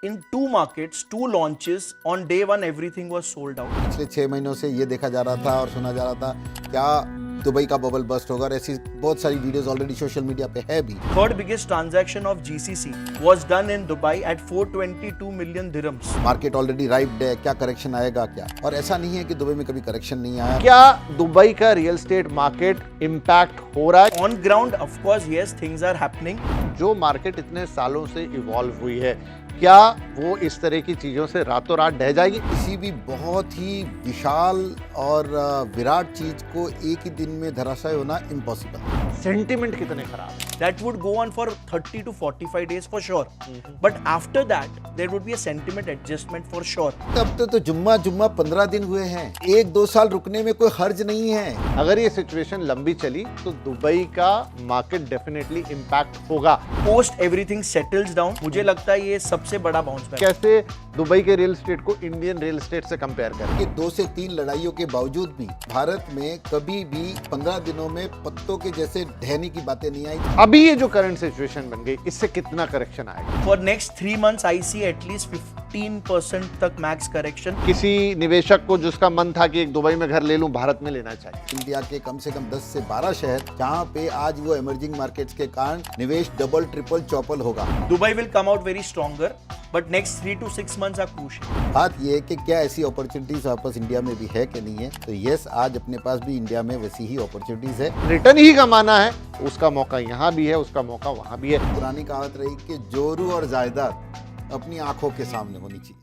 in two markets, two launches. On day one, everything was sold out. पिछले 6 महीनों से ये देखा जा रहा था और सुना जा रहा था क्या दुबई का बबल बस्ट होगा और ऐसी बहुत सारी वीडियोस ऑलरेडी सोशल मीडिया पे है भी। Third biggest transaction of GCC was done in Dubai at 422 million dirhams. Market already riped है, क्या करेक्शन आएगा क्या? और ऐसा नहीं है कि दुबई में कभी करेक्शन नहीं आया। क्या दुबई का रियल एस्टेट मार्केट इम्पैक्ट हो रहा है? On ground, of course, yes, things are happening. जो मार्केट इतने सालों से इवॉल्व हुई है, क्या वो इस तरह की चीजों से रातों रात ढह जाएगी? किसी भी बहुत ही विशाल और विराट चीज को एक ही दिन में धराशायी होना इम्पॉसिबल। सेंटिमेंट कितने खराब है। That would go on for 30 to 45 days for sure. But after that, there would be a sentiment adjustment for sure. तब तो जुम्मा 15 दिन हुए हैं। 1-2 साल रुकने में कोई हर्ज नहीं है। अगर ये सिचुएशन लंबी चली तो दुबई का मार्केट डेफिनेटली इम्पैक्ट होगा। Post everything settles down, मुझे लगता है ये सबसे बड़ा बाउंस बैक। कैसे दुबई के रियल एस्टेट को इंडियन रियल एस्टेट से कंपेयर करें? कि 2 से 3 लड़ाइयों के बावजूद भी भारत में कभी भी 15 दिनों में पत्तों के जैसे ढहने की बातें नहीं आई। अभी ये जो करंट सिचुएशन बन गई, इससे कितना करेक्शन आएगा? For next 3 months, I see at least 15% तक मैक्स करेक्शन। किसी निवेशक को जिसका मन था कि एक दुबई में घर ले लूं, भारत में लेना चाहिए। इंडिया के कम से कम 10 से 12 शहर जहां पे आज वो इमर्जिंग मार्केट्स के कारण निवेश डबल ट्रिपल चौपल होगा। Dubai will come out very stronger, but next 3 to 6 months are crucial. बात ये है कि क्या ऐसी अपॉर्चुनिटीज वापस इंडिया में भी है कि नहीं है? तो यस, आज अपने पास भी इंडिया में वैसी ही अपॉर्चुनिटीज है। रिटर्न ही कमाना है, उसका मौका यहाँ भी है, उसका मौका वहाँ भी है। पुरानी कहावत रही कि जोरू और जायदाद अपनी आंखों के सामने होनी चाहिए।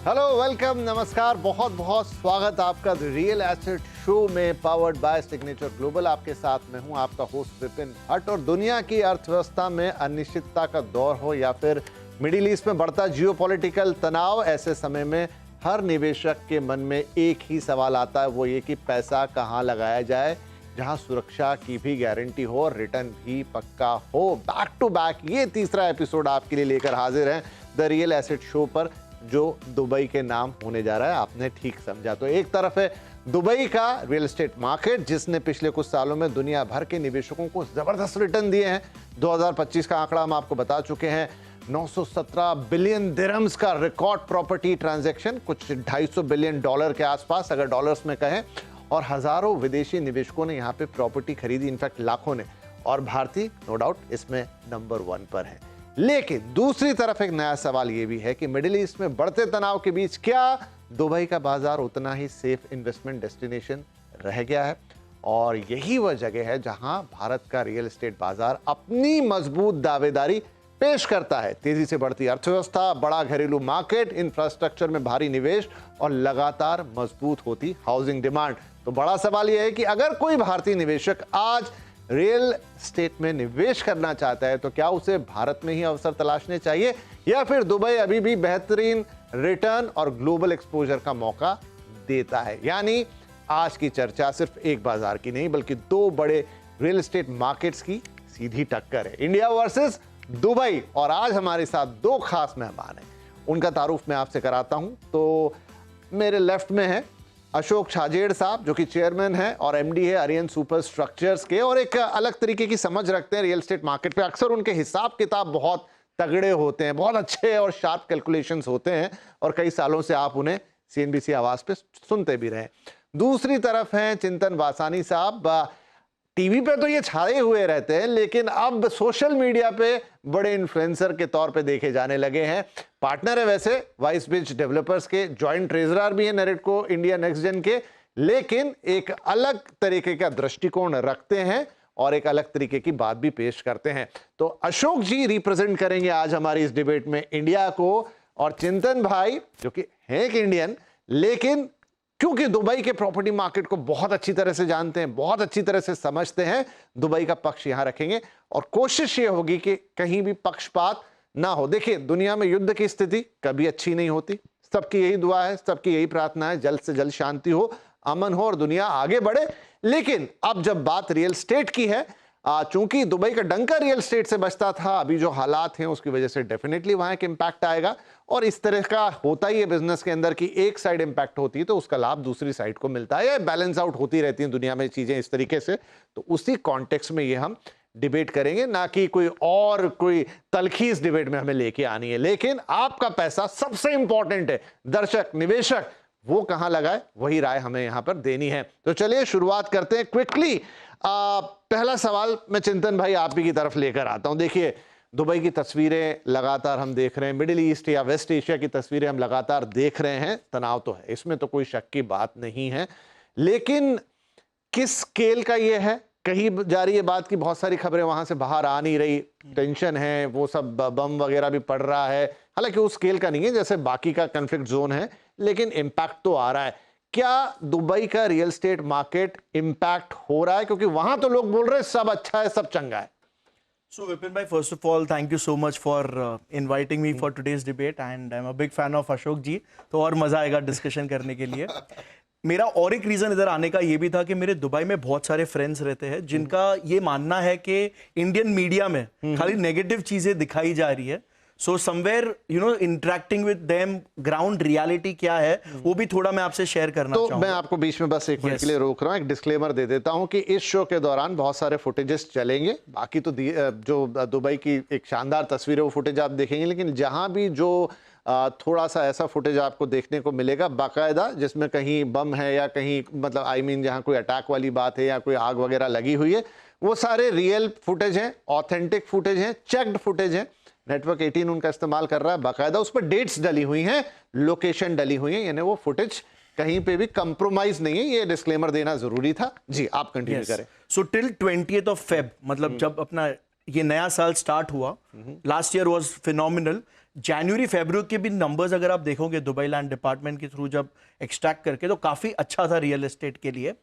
हेलो, वेलकम, नमस्कार, बहुत बहुत स्वागत आपका द रियल एसेट शो में, पावर्ड बाय सिग्नेचर ग्लोबल। आपके साथ में हूं आपका होस्ट विपिन भट्ट। और दुनिया की अर्थव्यवस्था में अनिश्चितता का दौर हो या फिर मिडिल ईस्ट में बढ़ता जियोपॉलिटिकल तनाव, ऐसे समय में हर निवेशक के मन में एक ही सवाल आता है, वो ये कि पैसा कहाँ लगाया जाए जहां सुरक्षा की भी गारंटी हो और रिटर्न भी पक्का हो। बैक टू बैक ये तीसरा एपिसोड आपके लिए लेकर हाजिर हैं द रियल एसेट शो पर, जो दुबई के नाम होने जा रहा है। आपने ठीक समझा। तो एक तरफ है दुबई का रियल एस्टेट मार्केट, जिसने पिछले कुछ सालों में दुनिया भर के निवेशकों को जबरदस्त रिटर्न दिए हैं। 2025 का आंकड़ा हम आपको बता चुके हैं, 917 बिलियन दिरहम्स का रिकॉर्ड प्रॉपर्टी ट्रांजैक्शन, कुछ $250 बिलियन के आसपास अगर डॉलर्स में कहें, और हजारों विदेशी निवेशकों ने यहाँ पे प्रॉपर्टी खरीदी, इनफैक्ट लाखों ने, और भारतीय नो डाउट इसमें नंबर 1 पर है। लेकिन दूसरी तरफ एक नया सवाल यह भी है कि मिडिल ईस्ट में बढ़ते तनाव के बीच क्या दुबई का बाजार उतना ही सेफ इन्वेस्टमेंट डेस्टिनेशन रह गया है? और यही वह जगह है जहां भारत का रियल एस्टेट बाजार अपनी मजबूत दावेदारी पेश करता है। तेजी से बढ़ती अर्थव्यवस्था, बड़ा घरेलू मार्केट, इंफ्रास्ट्रक्चर में भारी निवेश और लगातार मजबूत होती हाउसिंग डिमांड। तो बड़ा सवाल यह है कि अगर कोई भारतीय निवेशक आज रियल एस्टेट में निवेश करना चाहता है तो क्या उसे भारत में ही अवसर तलाशने चाहिए या फिर दुबई अभी भी बेहतरीन रिटर्न और ग्लोबल एक्सपोजर का मौका देता है? यानी आज की चर्चा सिर्फ एक बाजार की नहीं बल्कि 2 बड़े रियल एस्टेट मार्केट्स की सीधी टक्कर है, इंडिया वर्सेस दुबई। और आज हमारे साथ 2 खास मेहमान हैं, उनका तारुफ मैं आपसे कराता हूं। तो मेरे लेफ्ट में है अशोक छाजेड़ साहब, जो कि चेयरमैन है और एमडी है अरियन सुपर स्ट्रक्चर्स के, और एक अलग तरीके की समझ रखते हैं रियल एस्टेट मार्केट पे। अक्सर उनके हिसाब किताब बहुत तगड़े होते हैं, बहुत अच्छे और शार्प कैलकुलेशंस होते हैं, और कई सालों से आप उन्हें सीएनबीसी आवाज पे सुनते भी रहे। दूसरी तरफ हैं चिंतन वासानी साहब, टीवी पे तो ये छाए हुए रहते हैं लेकिन अब सोशल मीडिया पे बड़े इन्फ्लुएंसर के तौर पे देखे जाने लगे हैं। पार्टनर है वैसे वाइस ब्रिज डेवलपर्स के, जॉइंट ट्रेजरर भी है नरेटको इंडिया नेक्स्ट जेन के, लेकिन एक अलग तरीके का दृष्टिकोण रखते हैं और एक अलग तरीके की बात भी पेश करते हैं। तो अशोक जी रिप्रेजेंट करेंगे आज हमारी इस डिबेट में इंडिया को, और चिंतन भाई जो कि है एक इंडियन लेकिन क्योंकि दुबई के प्रॉपर्टी मार्केट को बहुत अच्छी तरह से जानते हैं, बहुत अच्छी तरह से समझते हैं, दुबई का पक्ष यहां रखेंगे और कोशिश ये होगी कि कहीं भी पक्षपात ना हो। देखिए, दुनिया में युद्ध की स्थिति कभी अच्छी नहीं होती, सबकी यही दुआ है, सबकी यही प्रार्थना है, जल्द से जल्द शांति हो, अमन हो और दुनिया आगे बढ़े। लेकिन अब जब बात रियल एस्टेट की है, चूंकि दुबई का डंका रियल एस्टेट से बचता था, अभी जो हालात हैं उसकी वजह से डेफिनेटली वहां एक इम्पैक्ट आएगा। और इस तरह का होता ही है बिजनेस के अंदर कि एक साइड इम्पैक्ट होती है तो उसका लाभ दूसरी साइड को मिलता है, या बैलेंस आउट होती रहती है दुनिया में चीजें इस तरीके से। तो उसी कॉन्टेक्स्ट में ये हम डिबेट करेंगे, ना कि कोई तलखीस डिबेट में हमें लेके आनी है। लेकिन आपका पैसा सबसे इंपॉर्टेंट है, दर्शक निवेशक वो कहां लगाए वही राय हमें यहां पर देनी है। तो चलिए शुरुआत करते हैं क्विकली। पहला सवाल मैं चिंतन भाई आप ही की तरफ लेकर आता हूं। देखिए, दुबई की तस्वीरें लगातार हम देख रहे हैं, मिडिल ईस्ट या वेस्ट एशिया की तस्वीरें हम लगातार देख रहे हैं। तनाव तो है, इसमें तो कोई शक की बात नहीं है, लेकिन किस स्केल का ये है? कहीं जा रही है बात की बहुत सारी खबरें वहां से बाहर आ नहीं रही, टेंशन है, वो सब बम वगैरह भी पड़ रहा है। हालांकि उस स्केल का नहीं है जैसे बाकी का कॉन्फ्लिक्ट जोन है, लेकिन इंपैक्ट तो आ रहा है। क्या दुबई का रियल एस्टेट मार्केट इंपैक्ट हो रहा है? क्योंकि वहां तो लोग बोल रहे हैं सब अच्छा है, सब चंगा है। So Vipin bhai, first of all, thank you so much for inviting me for today's debate, and I'm a big fan of Ashok ji. तो और मजा आएगा डिस्कशन करने के लिए। मेरा और एक रीजन इधर आने का ये भी था कि मेरे दुबई में बहुत सारे फ्रेंड्स रहते हैं जिनका ये मानना है कि इंडियन मीडिया में खाली नेगेटिव चीजें दिखाई जा रही है। So somewhere interacting with them, ground reality क्या है वो भी थोड़ा मैं आपसे शेयर करना चाहूंगा। मैं आपको बीच में बस एक मिनट के लिए रोक रहा हूं, एक डिस्क्लेमर दे देता हूं कि इस शो के दौरान बहुत सारे फुटेजेस चलेंगे। बाकी तो जो दुबई की एक शानदार तस्वीर है वो फुटेज आप देखेंगे, लेकिन जहां भी जो थोड़ा सा ऐसा फुटेज आपको देखने को मिलेगा बाकायदा, जिसमें कहीं बम है या कहीं मतलब जहां कोई अटैक वाली बात है या कोई आग वगैरह लगी हुई है, वो सारे रियल फुटेज हैं, ऑथेंटिक फुटेज हैं, चेक्ड फुटेज हैं। नेटवर्क 18 उनका इस्तेमाल कर रहा है, बाकायदा उस पर डेट्स डली हुई हैं, लोकेशन डली हुई है, यानी वो फुटेज कहीं पे भी कंप्रोमाइज नहीं है। ये डिस्क्लेमर देना जरूरी था। जी आप कंटिन्यू करें। So till 20th of Feb, मतलब जब अपना ये नया साल स्टार्ट हुआ, लास्ट ईयर वाज फिनोमिनल। जनवरी फरवरी के भी नंबर्स अगर आप देखोगे दुबई लैंड डिपार्टमेंट के थ्रू जब एक्सट्रैक्ट करके, तो काफी अच्छा था रियल एस्टेट के लिए।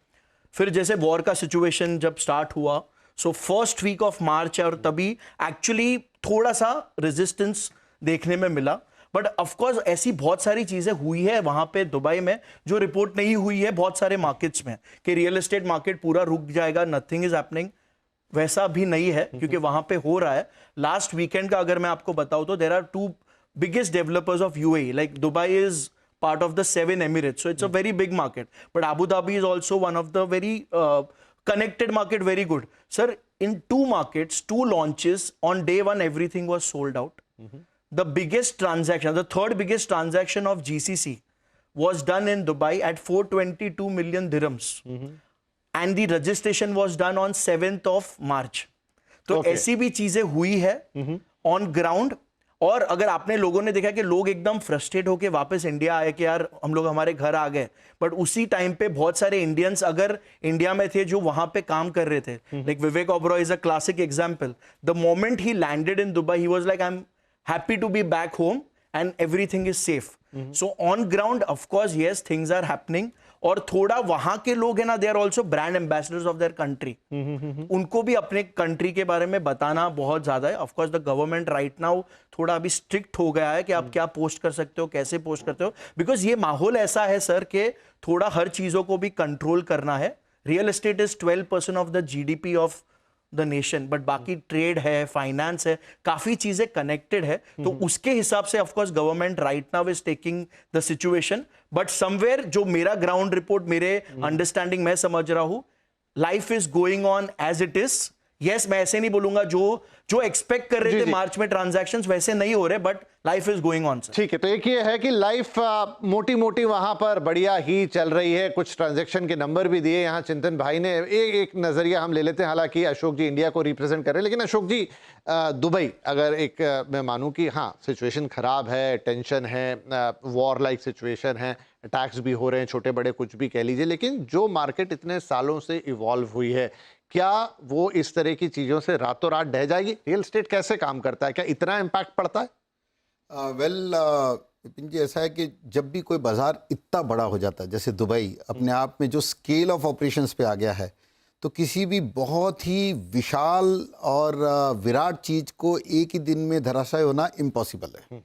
फिर जैसे वॉर का सिचुएशन जब स्टार्ट हुआ, so first week of March है, और तभी एक्चुअली थोड़ा सा रेजिस्टेंस देखने में मिला। बट ऑफकोर्स ऐसी बहुत सारी चीजें हुई है वहां पे दुबई में जो रिपोर्ट नहीं हुई है बहुत सारे मार्केट्स में, कि रियल एस्टेट मार्केट पूरा रुक जाएगा, नथिंग इज हैपनिंग। वैसा भी नहीं है, क्योंकि वहां पे हो रहा है। लास्ट वीकेंड का अगर मैं आपको बताऊं तो there are 2 biggest developers of UAE. Like Dubai is part of the 7 Emirates, so it's a very big market. But Abu Dhabi is also one of the very connected market, very good. Sir, in 2 markets, 2 launches, on day 1, everything was sold out. The biggest transaction, the third biggest transaction of GCC was done in Dubai at 422 million dirhams. And the registration was done on 7th of March. तो ऐसी भी चीजें हुई है on ground. और अगर आपने लोगों ने देखा कि लोग एकदम फ्रस्ट्रेट होके वापस इंडिया आए कि यार हम लोग हमारे घर आ गए, बट उसी टाइम पे बहुत सारे इंडियंस अगर इंडिया में थे जो वहां पे काम कर रहे थे, like Vivek Oberoi is a classic example. The moment he landed in Dubai he was like I am happy to be back home and everything is safe. So on ground of course yes things are happening. और थोड़ा वहां के लोग हैं ना, they are also brand ambassadors of their country. उनको भी अपने कंट्री के बारे में बताना बहुत ज्यादा है। Of course the government right now थोड़ा अभी स्ट्रिक्ट हो गया है कि आप क्या पोस्ट कर सकते हो, कैसे पोस्ट करते हो, बिकॉज ये माहौल ऐसा है सर कि थोड़ा हर चीजों को भी कंट्रोल करना है। Real estate is 12% of the GDP of the nation, but बाकी ट्रेड है, फाइनेंस है, काफी चीजें कनेक्टेड है। तो उसके हिसाब से of course government right now is taking the situation. But somewhere जो मेरा ग्राउंड रिपोर्ट, मेरे अंडरस्टैंडिंग मैं समझ रहा हूं, life is going on as it is. Yes, मैं ऐसे नहीं बोलूंगा जो एक्सपेक्ट कर रहे थे मार्च में ट्रांजैक्शंस वैसे नहीं हो रहे, but life is going on. ठीक है, तो एक ये है कि लाइफ मोटी मोटी वहां पर बढ़िया ही चल रही है। कुछ ट्रांजैक्शन के नंबर भी दिए यहाँ चिंतन भाई ने। एक नजरिया हम ले लेते हैं, हालांकि अशोक जी इंडिया को रिप्रेजेंट कर रहे हैं, लेकिन अशोक जी दुबई अगर एक मैं मानूं कि हाँ सिचुएशन खराब है, टेंशन है, वॉर लाइक सिचुएशन है, अटैक्स भी हो रहे हैं, छोटे बड़े कुछ भी कह लीजिए, लेकिन जो मार्केट इतने सालों से इवॉल्व हुई है, क्या वो इस तरह की चीजों से रातों रात ढह जाएगी? रियल एस्टेट कैसे काम करता है, क्या इतना इम्पैक्ट पड़ता है? विपिन जी, ऐसा है कि जब भी कोई बाजार इतना बड़ा हो जाता है, जैसे दुबई अपने आप में जो स्केल ऑफ ऑपरेशंस पे आ गया है, तो किसी भी बहुत ही विशाल और विराट चीज को एक ही दिन में धराशायी होना इम्पॉसिबल है।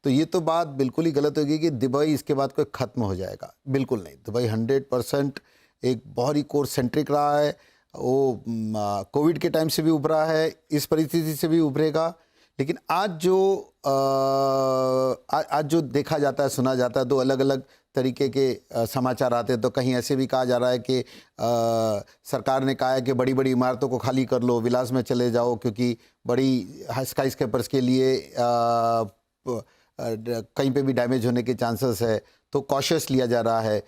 तो ये तो बात बिल्कुल ही गलत होगी कि दुबई इसके बाद कोई ख़त्म हो जाएगा। बिल्कुल नहीं, दुबई 100% एक बहुत ही कोर सेंट्रिक रहा है। वो कोविड के टाइम से भी उभरा है, इस परिस्थिति से भी उभरेगा। लेकिन आज जो देखा जाता है, सुना जाता है, दो अलग अलग तरीके के समाचार आते हैं। तो कहीं ऐसे भी कहा जा रहा है कि सरकार ने कहा है कि बड़ी बड़ी इमारतों को खाली कर लो, विलास में चले जाओ, क्योंकि बड़ी स्काई स्केपर्स के लिए कहीं पे भी डैमेज होने के चांसेस है, तो कॉशियस लिया जा रहा है।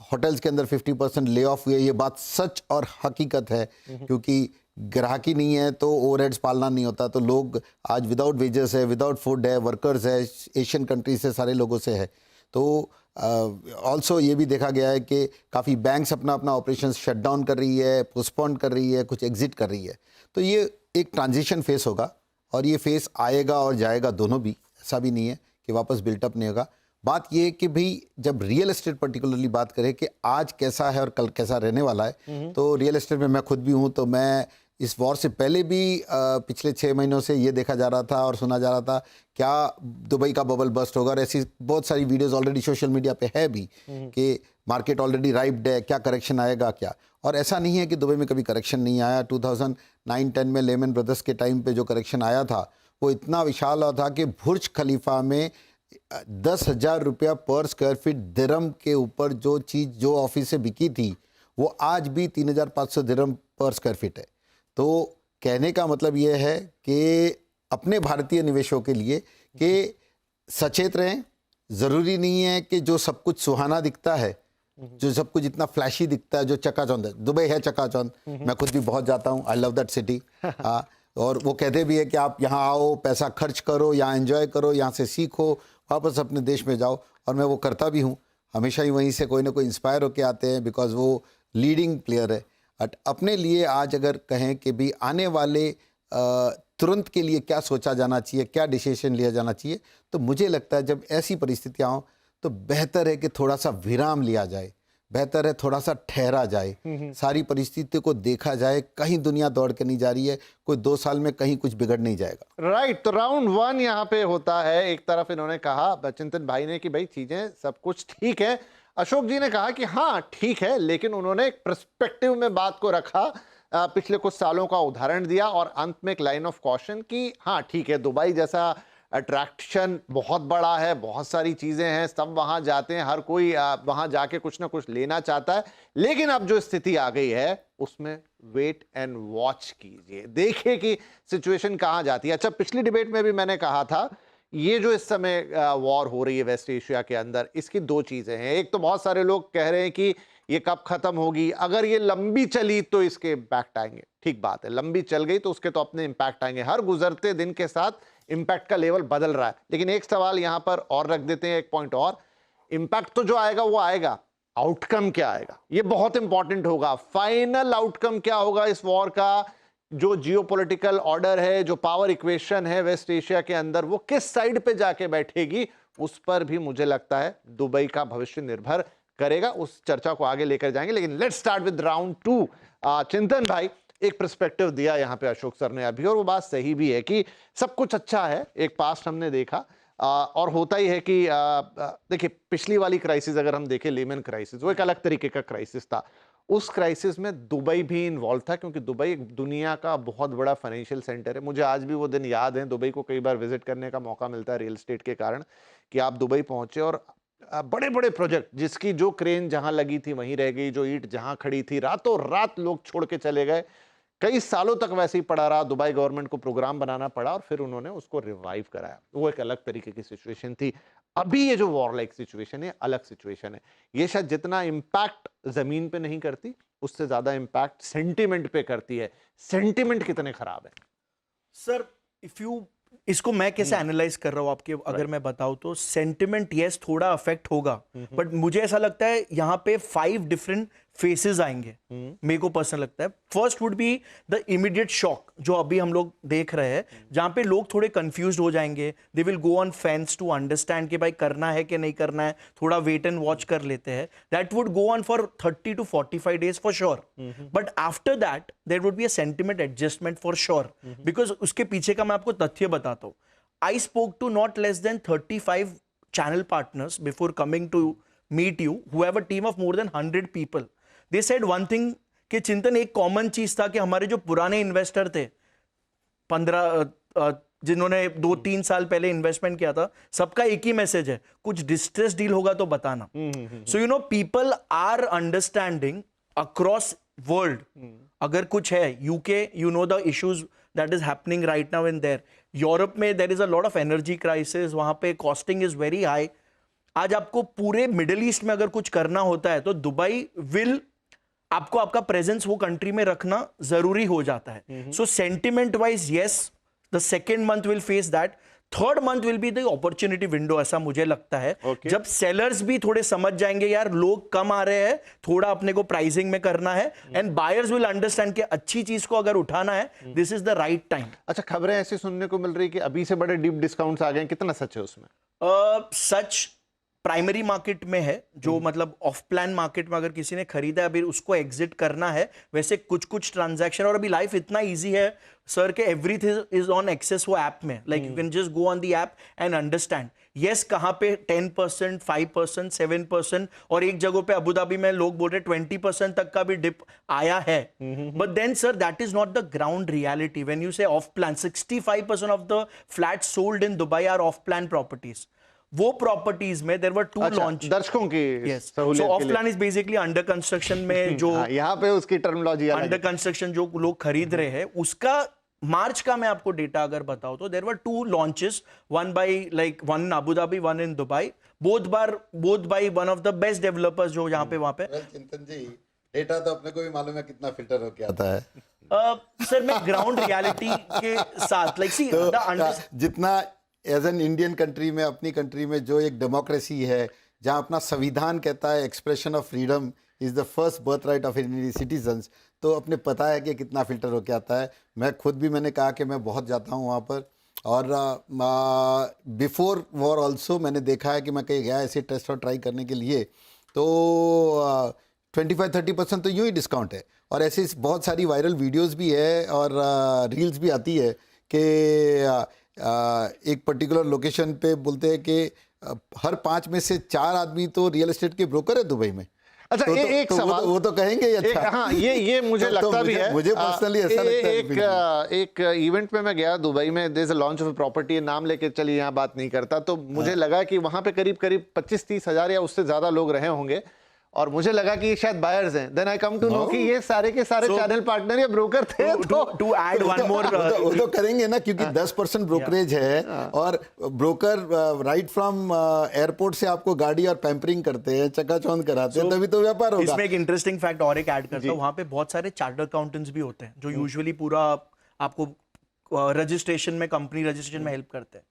होटल्स के अंदर 50% ले ऑफ हुए, ये बात सच और हकीकत है, क्योंकि ग्राहकी नहीं है तो ओवरहेड्स पालना नहीं होता। तो लोग आज विदाउट वेजेस है, विदाउट फूड है, वर्कर्स है, एशियन कंट्रीज से सारे लोगों से है। तो ऑल्सो ये भी देखा गया है कि काफ़ी बैंक्स अपना अपना ऑपरेशन शट डाउन कर रही है, पोस्टपोन कर रही है, कुछ एग्जिट कर रही है। तो ये एक ट्रांजिशन फेस होगा, और ये फेस आएगा और जाएगा दोनों भी, ऐसा भी नहीं है कि वापस बिल्टअप नहीं होगा। बात ये है कि भाई जब रियल एस्टेट पर्टिकुलरली बात करें कि आज कैसा है और कल कैसा रहने वाला है, तो रियल एस्टेट में मैं खुद भी हूँ। तो मैं इस वॉर से पहले भी पिछले 6 महीनों से ये देखा जा रहा था और सुना जा रहा था क्या दुबई का बबल बस्ट होगा, और ऐसी बहुत सारी वीडियोस ऑलरेडी सोशल मीडिया पे है भी कि मार्केट ऑलरेडी राइप्ड है, क्या करेक्शन आएगा क्या। और ऐसा नहीं है कि दुबई में कभी करेक्शन नहीं आया। 2009-10 में लेमन ब्रदर्स के टाइम पे जो करेक्शन आया था वो इतना विशाल था कि बुर्ज खलीफा में 10,000 रुपया पर स्क्वायर फीट दिरहम के ऊपर जो चीज़ जो ऑफिस से बिकी थी वो आज भी 3,500 दिरहम पर स्क्वायर फीट है। तो कहने का मतलब ये है कि अपने भारतीय निवेशों के लिए कि सचेत रहें। ज़रूरी नहीं है कि जो सब कुछ सुहाना दिखता है, जो सब कुछ इतना फ्लैशी दिखता है, जो चकाचौंध है, दुबई है चकाचौंध, मैं खुद भी बहुत जाता हूँ, आई लव दैट सिटी। और वो कहते भी है कि आप यहाँ आओ, पैसा खर्च करो, यहाँ एंजॉय करो, यहाँ से सीखो, वापस अपने देश में जाओ। और मैं वो करता भी हूँ, हमेशा ही वहीं से कोई ना कोई इंस्पायर होके आते हैं, बिकॉज वो लीडिंग प्लेयर है। बट अपने लिए आज अगर कहें कि भी आने वाले तुरंत के लिए क्या सोचा जाना चाहिए, क्या डिसीजन लिया जाना चाहिए, तो मुझे लगता है जब ऐसी परिस्थितियाँ हों तो बेहतर है कि थोड़ा सा विराम लिया जाए, बेहतर है थोड़ा सा ठहरा जाए, सारी परिस्थितियों को देखा जाए। कहीं दुनिया दौड़ के नहीं जा रही है, कोई 2 साल में कहीं कुछ बिगड़ नहीं जाएगा। राइट। तो राउंड 1 यहाँ पे होता है। एक तरफ इन्होंने कहा, चिंतन भाई ने, कि भाई चीजें सब कुछ ठीक है। अशोक जी ने कहा कि हाँ ठीक है, लेकिन उन्होंने एक पर्सपेक्टिव में बात को रखा, पिछले कुछ सालों का उदाहरण दिया, और अंत में एक लाइन ऑफ कॉशन कि हाँ ठीक है, दुबई जैसा अट्रैक्शन बहुत बड़ा है, बहुत सारी चीजें हैं, सब वहां जाते हैं, हर कोई वहां जाके कुछ ना कुछ लेना चाहता है, लेकिन अब जो स्थिति आ गई है उसमें वेट एंड वॉच कीजिए, देखिए कि सिचुएशन कहां जाती है। अच्छा, पिछली डिबेट में भी मैंने कहा था, ये जो इस समय वॉर हो रही है वेस्ट एशिया के अंदर, इसकी 2 चीजें हैं। एक तो बहुत सारे लोग कह रहे हैं कि ये कब खत्म होगी, अगर ये लंबी चली तो इसके इम्पैक्ट आएंगे। ठीक बात है, लंबी चल गई तो उसके तो अपने इम्पैक्ट आएंगे, हर गुजरते दिन के साथ इम्पैक्ट का लेवल बदल रहा है। लेकिन एक सवाल यहां पर और रख देते हैं, एक पॉइंट और, इम्पैक्ट तो जो आएगा वो आएगा, आउटकम क्या आएगा ये बहुत इंपॉर्टेंट होगा। फाइनल आउटकम क्या होगा इस वॉर का, जो जियोपॉलिटिकल ऑर्डर है, जो पावर इक्वेशन है वेस्ट एशिया के अंदर, वो किस साइड पे जाके बैठेगी, उस पर भी मुझे लगता है दुबई का भविष्य निर्भर करेगा। उस चर्चा को आगे लेकर जाएंगे, लेकिन लेट्स स्टार्ट विद राउंड 2। चिंतन भाई, एक पर्सपेक्टिव दिया यहाँ पे अशोक सर ने अभी, और वो बात सही भी है कि सब कुछ अच्छा है, एक पास्ट हमने देखा, और होता ही है कि देखिए पिछली वाली क्राइसिस अगर हम देखें, लेमन क्राइसिस, वो एक अलग तरीके का क्राइसिस था। उस क्राइसिस में दुबई भी इन्वॉल्व था, क्योंकि दुबई एक दुनिया का बहुत बड़ा फाइनेंशियल सेंटर है। मुझे आज भी वो दिन याद है, दुबई को कई बार विजिट करने का मौका मिलता है रियल एस्टेट के कारण, कि आप दुबई पहुंचे और बड़े बड़े प्रोजेक्ट, जिसकी जो क्रेन जहां लगी थी वहीं रह गई, जो ईंट जहां खड़ी थी रातों रात लोग छोड़ के चले गए, कई सालों तक वैसे ही पड़ा रहा, दुबई गवर्नमेंट को प्रोग्राम बनाना पड़ा और फिर उन्होंने उसको रिवाइव कराया। वो एक अलग तरीके की सिचुएशन थी। अभी ये जो वॉर लाइक सिचुएशन है, अलग सिचुएशन है। ये शायद जितना इम्पैक्ट जमीन पे नहीं करती, उससे ज्यादा इम्पैक्ट सेंटिमेंट पे करती है। सेंटिमेंट कितने खराब है सर? इफ यू इसको मैं कैसे एनालाइज कर रहा हूं आपके, अगर मैं बताऊं तो सेंटिमेंट यस थोड़ा अफेक्ट होगा, बट मुझे ऐसा लगता है यहां पे 5 डिफरेंट फेसेस आएंगे। मेरे को पर्सनल लगता है first would be the immediate shock, जो अभी हम लोग देख रहे हैं, जहां पे लोग थोड़े कंफ्यूज्ड हो जाएंगे, they will go on fence to understand कि भाई करना है कि नहीं करना है, थोड़ा वेट एंड वॉच कर लेते हैं। That would go on for 30 to 45 days for sure, but after that there would be a sentiment adjustment for sure, because उसके पीछे का मैं आपको तथ्य बताता हूं। I spoke to not less than 35 channel partners before coming to meet you, who have a team of more than 100 people. They said one thing कि चिंतन एक कॉमन चीज था कि हमारे जो पुराने इन्वेस्टर थे 15 जिन्होंने 2-3 साल पहले इन्वेस्टमेंट किया था, सबका एक ही मैसेज है, कुछ डिस्ट्रेस डील होगा तो बताना. So you know people are understanding across world. अगर कुछ है UK, you know the issues that is happening right now in there. Europe में there is a lot of energy crisis, वहां पे कॉस्टिंग इज वेरी हाई. आज आपको पूरे middle east में अगर कुछ करना होता है तो दुबई विल आपको आपका प्रेजेंस वो कंट्री में रखना जरूरी हो जाता है. So sentiment wise yes, the second month will face that. Third month will be the opportunity window, ऐसा मुझे लगता है. जब सेलर्स भी थोड़े समझ जाएंगे यार लोग कम आ रहे हैं, थोड़ा अपने को प्राइसिंग में करना है, एंड बायर्स विल अंडरस्टैंड कि अच्छी चीज को अगर उठाना है, this is the right time. अच्छा, खबरें ऐसी सुनने को मिल रही कि अभी से बड़े डीप डिस्काउंट्स आ गए हैं, कितना सच है उसमें? सच प्राइमरी मार्केट में है, जो मतलब ऑफ प्लान मार्केट में अगर किसी ने खरीदा है अभी उसको एग्जिट करना है. वैसे कुछ कुछ ट्रांजैक्शन, और अभी लाइफ इतना इजी है सर के एवरीथिंग इज ऑन एक्सेस वो ऐप में. Like you can just go on the app and understand yes कहां पे 10%, 5%, 7%, और एक जगह पे अबू धाबी में लोग बोल रहे 20% तक का भी डिप आया है. But then sir that is not the ground reality. When you say off plan, 65% of the flat sold in Dubai are off plan properties. वो प्रॉपर्टीज में देयर वर 2 लॉन्च. दर्शकों की so off plan is basically under construction में जो यहाँ पे उसकी terminology under construction जो लोग खरीद रहे हैं, उसका मार्च का मैं आपको डेटा अगर बताऊं तो there were 2 launches, one in Abu Dhabi, one in Dubai, both by one of the best developers जो यहाँ पे वहां पे. चिंतन जी, डेटा तो अपने को भी मालूम है कितना फिल्टर होके आता है. सर मैं ग्राउंड रियलिटी के साथ लाइक सी जितना एज एन इंडियन कंट्री में, अपनी कंट्री में जो एक डेमोक्रेसी है, जहाँ अपना संविधान कहता है expression of freedom is the first birth right of Indian citizens, तो अपने पता है कि कितना फिल्टर होके आता है. मैं खुद भी, मैंने कहा कि मैं बहुत जाता हूँ वहाँ पर, और बिफोर वॉर ऑल्सो मैंने देखा है कि मैं कहीं गया ऐसे टेस्ट और ट्राई करने के लिए, तो 25-30% तो यूँ ही डिस्काउंट है. और ऐसी बहुत सारी वायरल वीडियोज़ भी है और रील्स भी आती है कि एक पर्टिकुलर लोकेशन पे बोलते हैं कि हर 5 में से 4 आदमी तो रियल एस्टेट के ब्रोकर है दुबई में. अच्छा, एक सवाल वो तो कहेंगे ही. अच्छा, हाँ, ये मुझे लगता भी है. मुझे पर्सनली ऐसा लगता है. एक इवेंट में मैं गया दुबई में, there is a launch of property, नाम लेके चलिए यहाँ बात नहीं करता, तो मुझे लगा कि वहां पे करीब 25-30 हजार या उससे ज्यादा लोग रहे होंगे, और मुझे लगा कि ये शायद बायर्स हैं. Then I come to know कि ये सारे के सारे चैनल पार्टनर या ब्रोकर थे. टू ऐड वन मोर, वो तो करेंगे ना, क्योंकि 10% ब्रोकरेज है, और ब्रोकर राइट फ्रॉम एयरपोर्ट से आपको गाड़ी और पैम्परिंग करते हैं, चकाचौंध कराते हैं, तभी तो व्यापार होगा. इसमें एक इंटरेस्टिंग फैक्ट और एक ऐड करता हूं, वहां पे बहुत सारे चार्टर्ड अकाउंटेंट्स भी होते हैं जो यूजुअली पूरा आपको रजिस्ट्रेशन में, कंपनी रजिस्ट्रेशन में हेल्प करते हैं.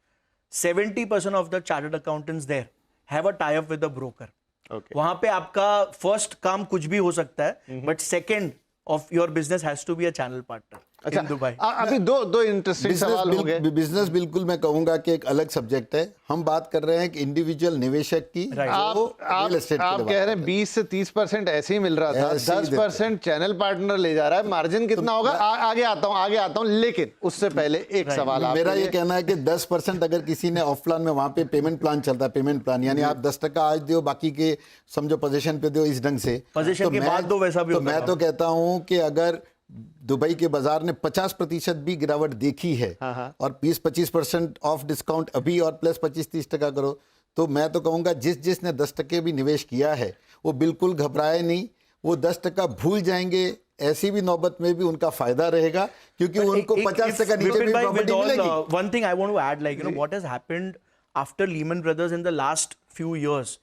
70% of the chartered accountants there have a tie up with the broker. वहां पे आपका फर्स्ट काम कुछ भी हो सकता है, but second of your business has to be a channel partner. अच्छा, अभी दो इंटरेस्टिंग सवाल हो गए. बिजनेस बिल्कुल मैं कहूंगा कि एक अलग सब्जेक्ट है. हम बात कर रहे हैं कि इंडिविजुअल निवेशक की. आप कह रहे हैं 20 से 30% ऐसे ही मिल रहा था, 10% चैनल पार्टनर ले जा रहा है. मार्जिन कितना होगा? आगे आता हूं, लेकिन उससे पहले एक सवाल. मेरा ये कहना है कि 10% अगर किसी ने ऑफ प्लान में, वहां पे पेमेंट प्लान चलता है, पेमेंट प्लान यानी आप 10% आज दो, बाकी के समझो पोजीशन पे दो, इस ढंग से पोजीशन के बाद दो, वैसा भी तो मैं तो कहता हूं कि अगर दुबई के बाजार ने 50% भी गिरावट देखी है, और 20-25% ऑफ डिस्काउंट अभी और प्लस 25-30% करो, तो मैं तो कहूँगा जिसने 10% भी निवेश किया है वो बिल्कुल घबराए नहीं. वो 10% भूल जाएंगे, ऐसी भी नौबत में भी उनका फायदा रहेगा, क्योंकि उनको 50% नीचे भी प्रॉपर्टी मिलेगी. One thing I want to add, like, you know, what has happened after Lehman Brothers in the last few years,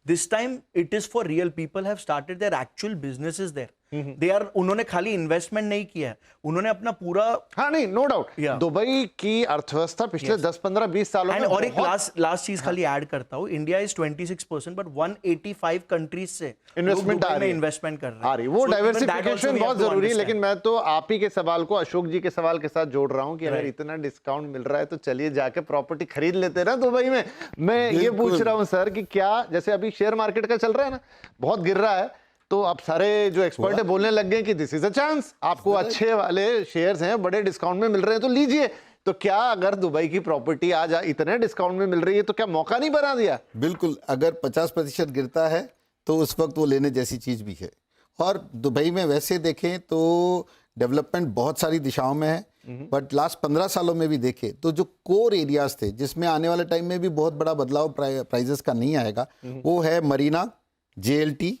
this time it is for real. People have started their actual businesses there. उन्होंने खाली investment नहीं किया है, उन्होंने अपना पूरा. हाँ, नहीं, नो डाउट. दुबई की अर्थव्यवस्था पिछले 10-15-20 सालों में. और एक लास्ट चीज खाली ऐड करता हूँ, इंडिया इज 26%, बट 185 कंट्रीज से इन्वेस्टमेंट कर रहे हैं. वो डाइवर्सिफिकेशन बहुत जरूरी है. लेकिन मैं तो आप ही के सवाल को अशोक जी के सवाल के साथ जोड़ रहा हूँ कि अगर इतना डिस्काउंट मिल रहा है तो चलिए जाके प्रॉपर्टी खरीद लेते ना दुबई में. मैं ये पूछ रहा हूँ सर कि क्या, जैसे अभी शेयर मार्केट का चल रहा है ना, बहुत गिर रहा है, तो आप सारे जो एक्सपर्ट है बोलने लग गए कि दिस इज अ चांस, आपको अच्छे वाले शेयर्स हैं, बड़े डिस्काउंट में मिल रहे हैं, तो लीजिए. तो क्या अगर दुबई की प्रॉपर्टी आज इतने डिस्काउंट में मिल रही है तो क्या मौका नहीं बना दिया? बिल्कुल, अगर 50% गिरता है तो उस वक्त वो लेने जैसी चीज भी है. और दुबई में वैसे देखें तो डेवलपमेंट बहुत सारी दिशाओं में है, बट लास्ट 15 सालों में भी देखें तो जो कोर एरियाज थे जिसमें आने वाले टाइम में भी बहुत बड़ा बदलाव प्राइजेस का नहीं आएगा, वो है Marina, JLT,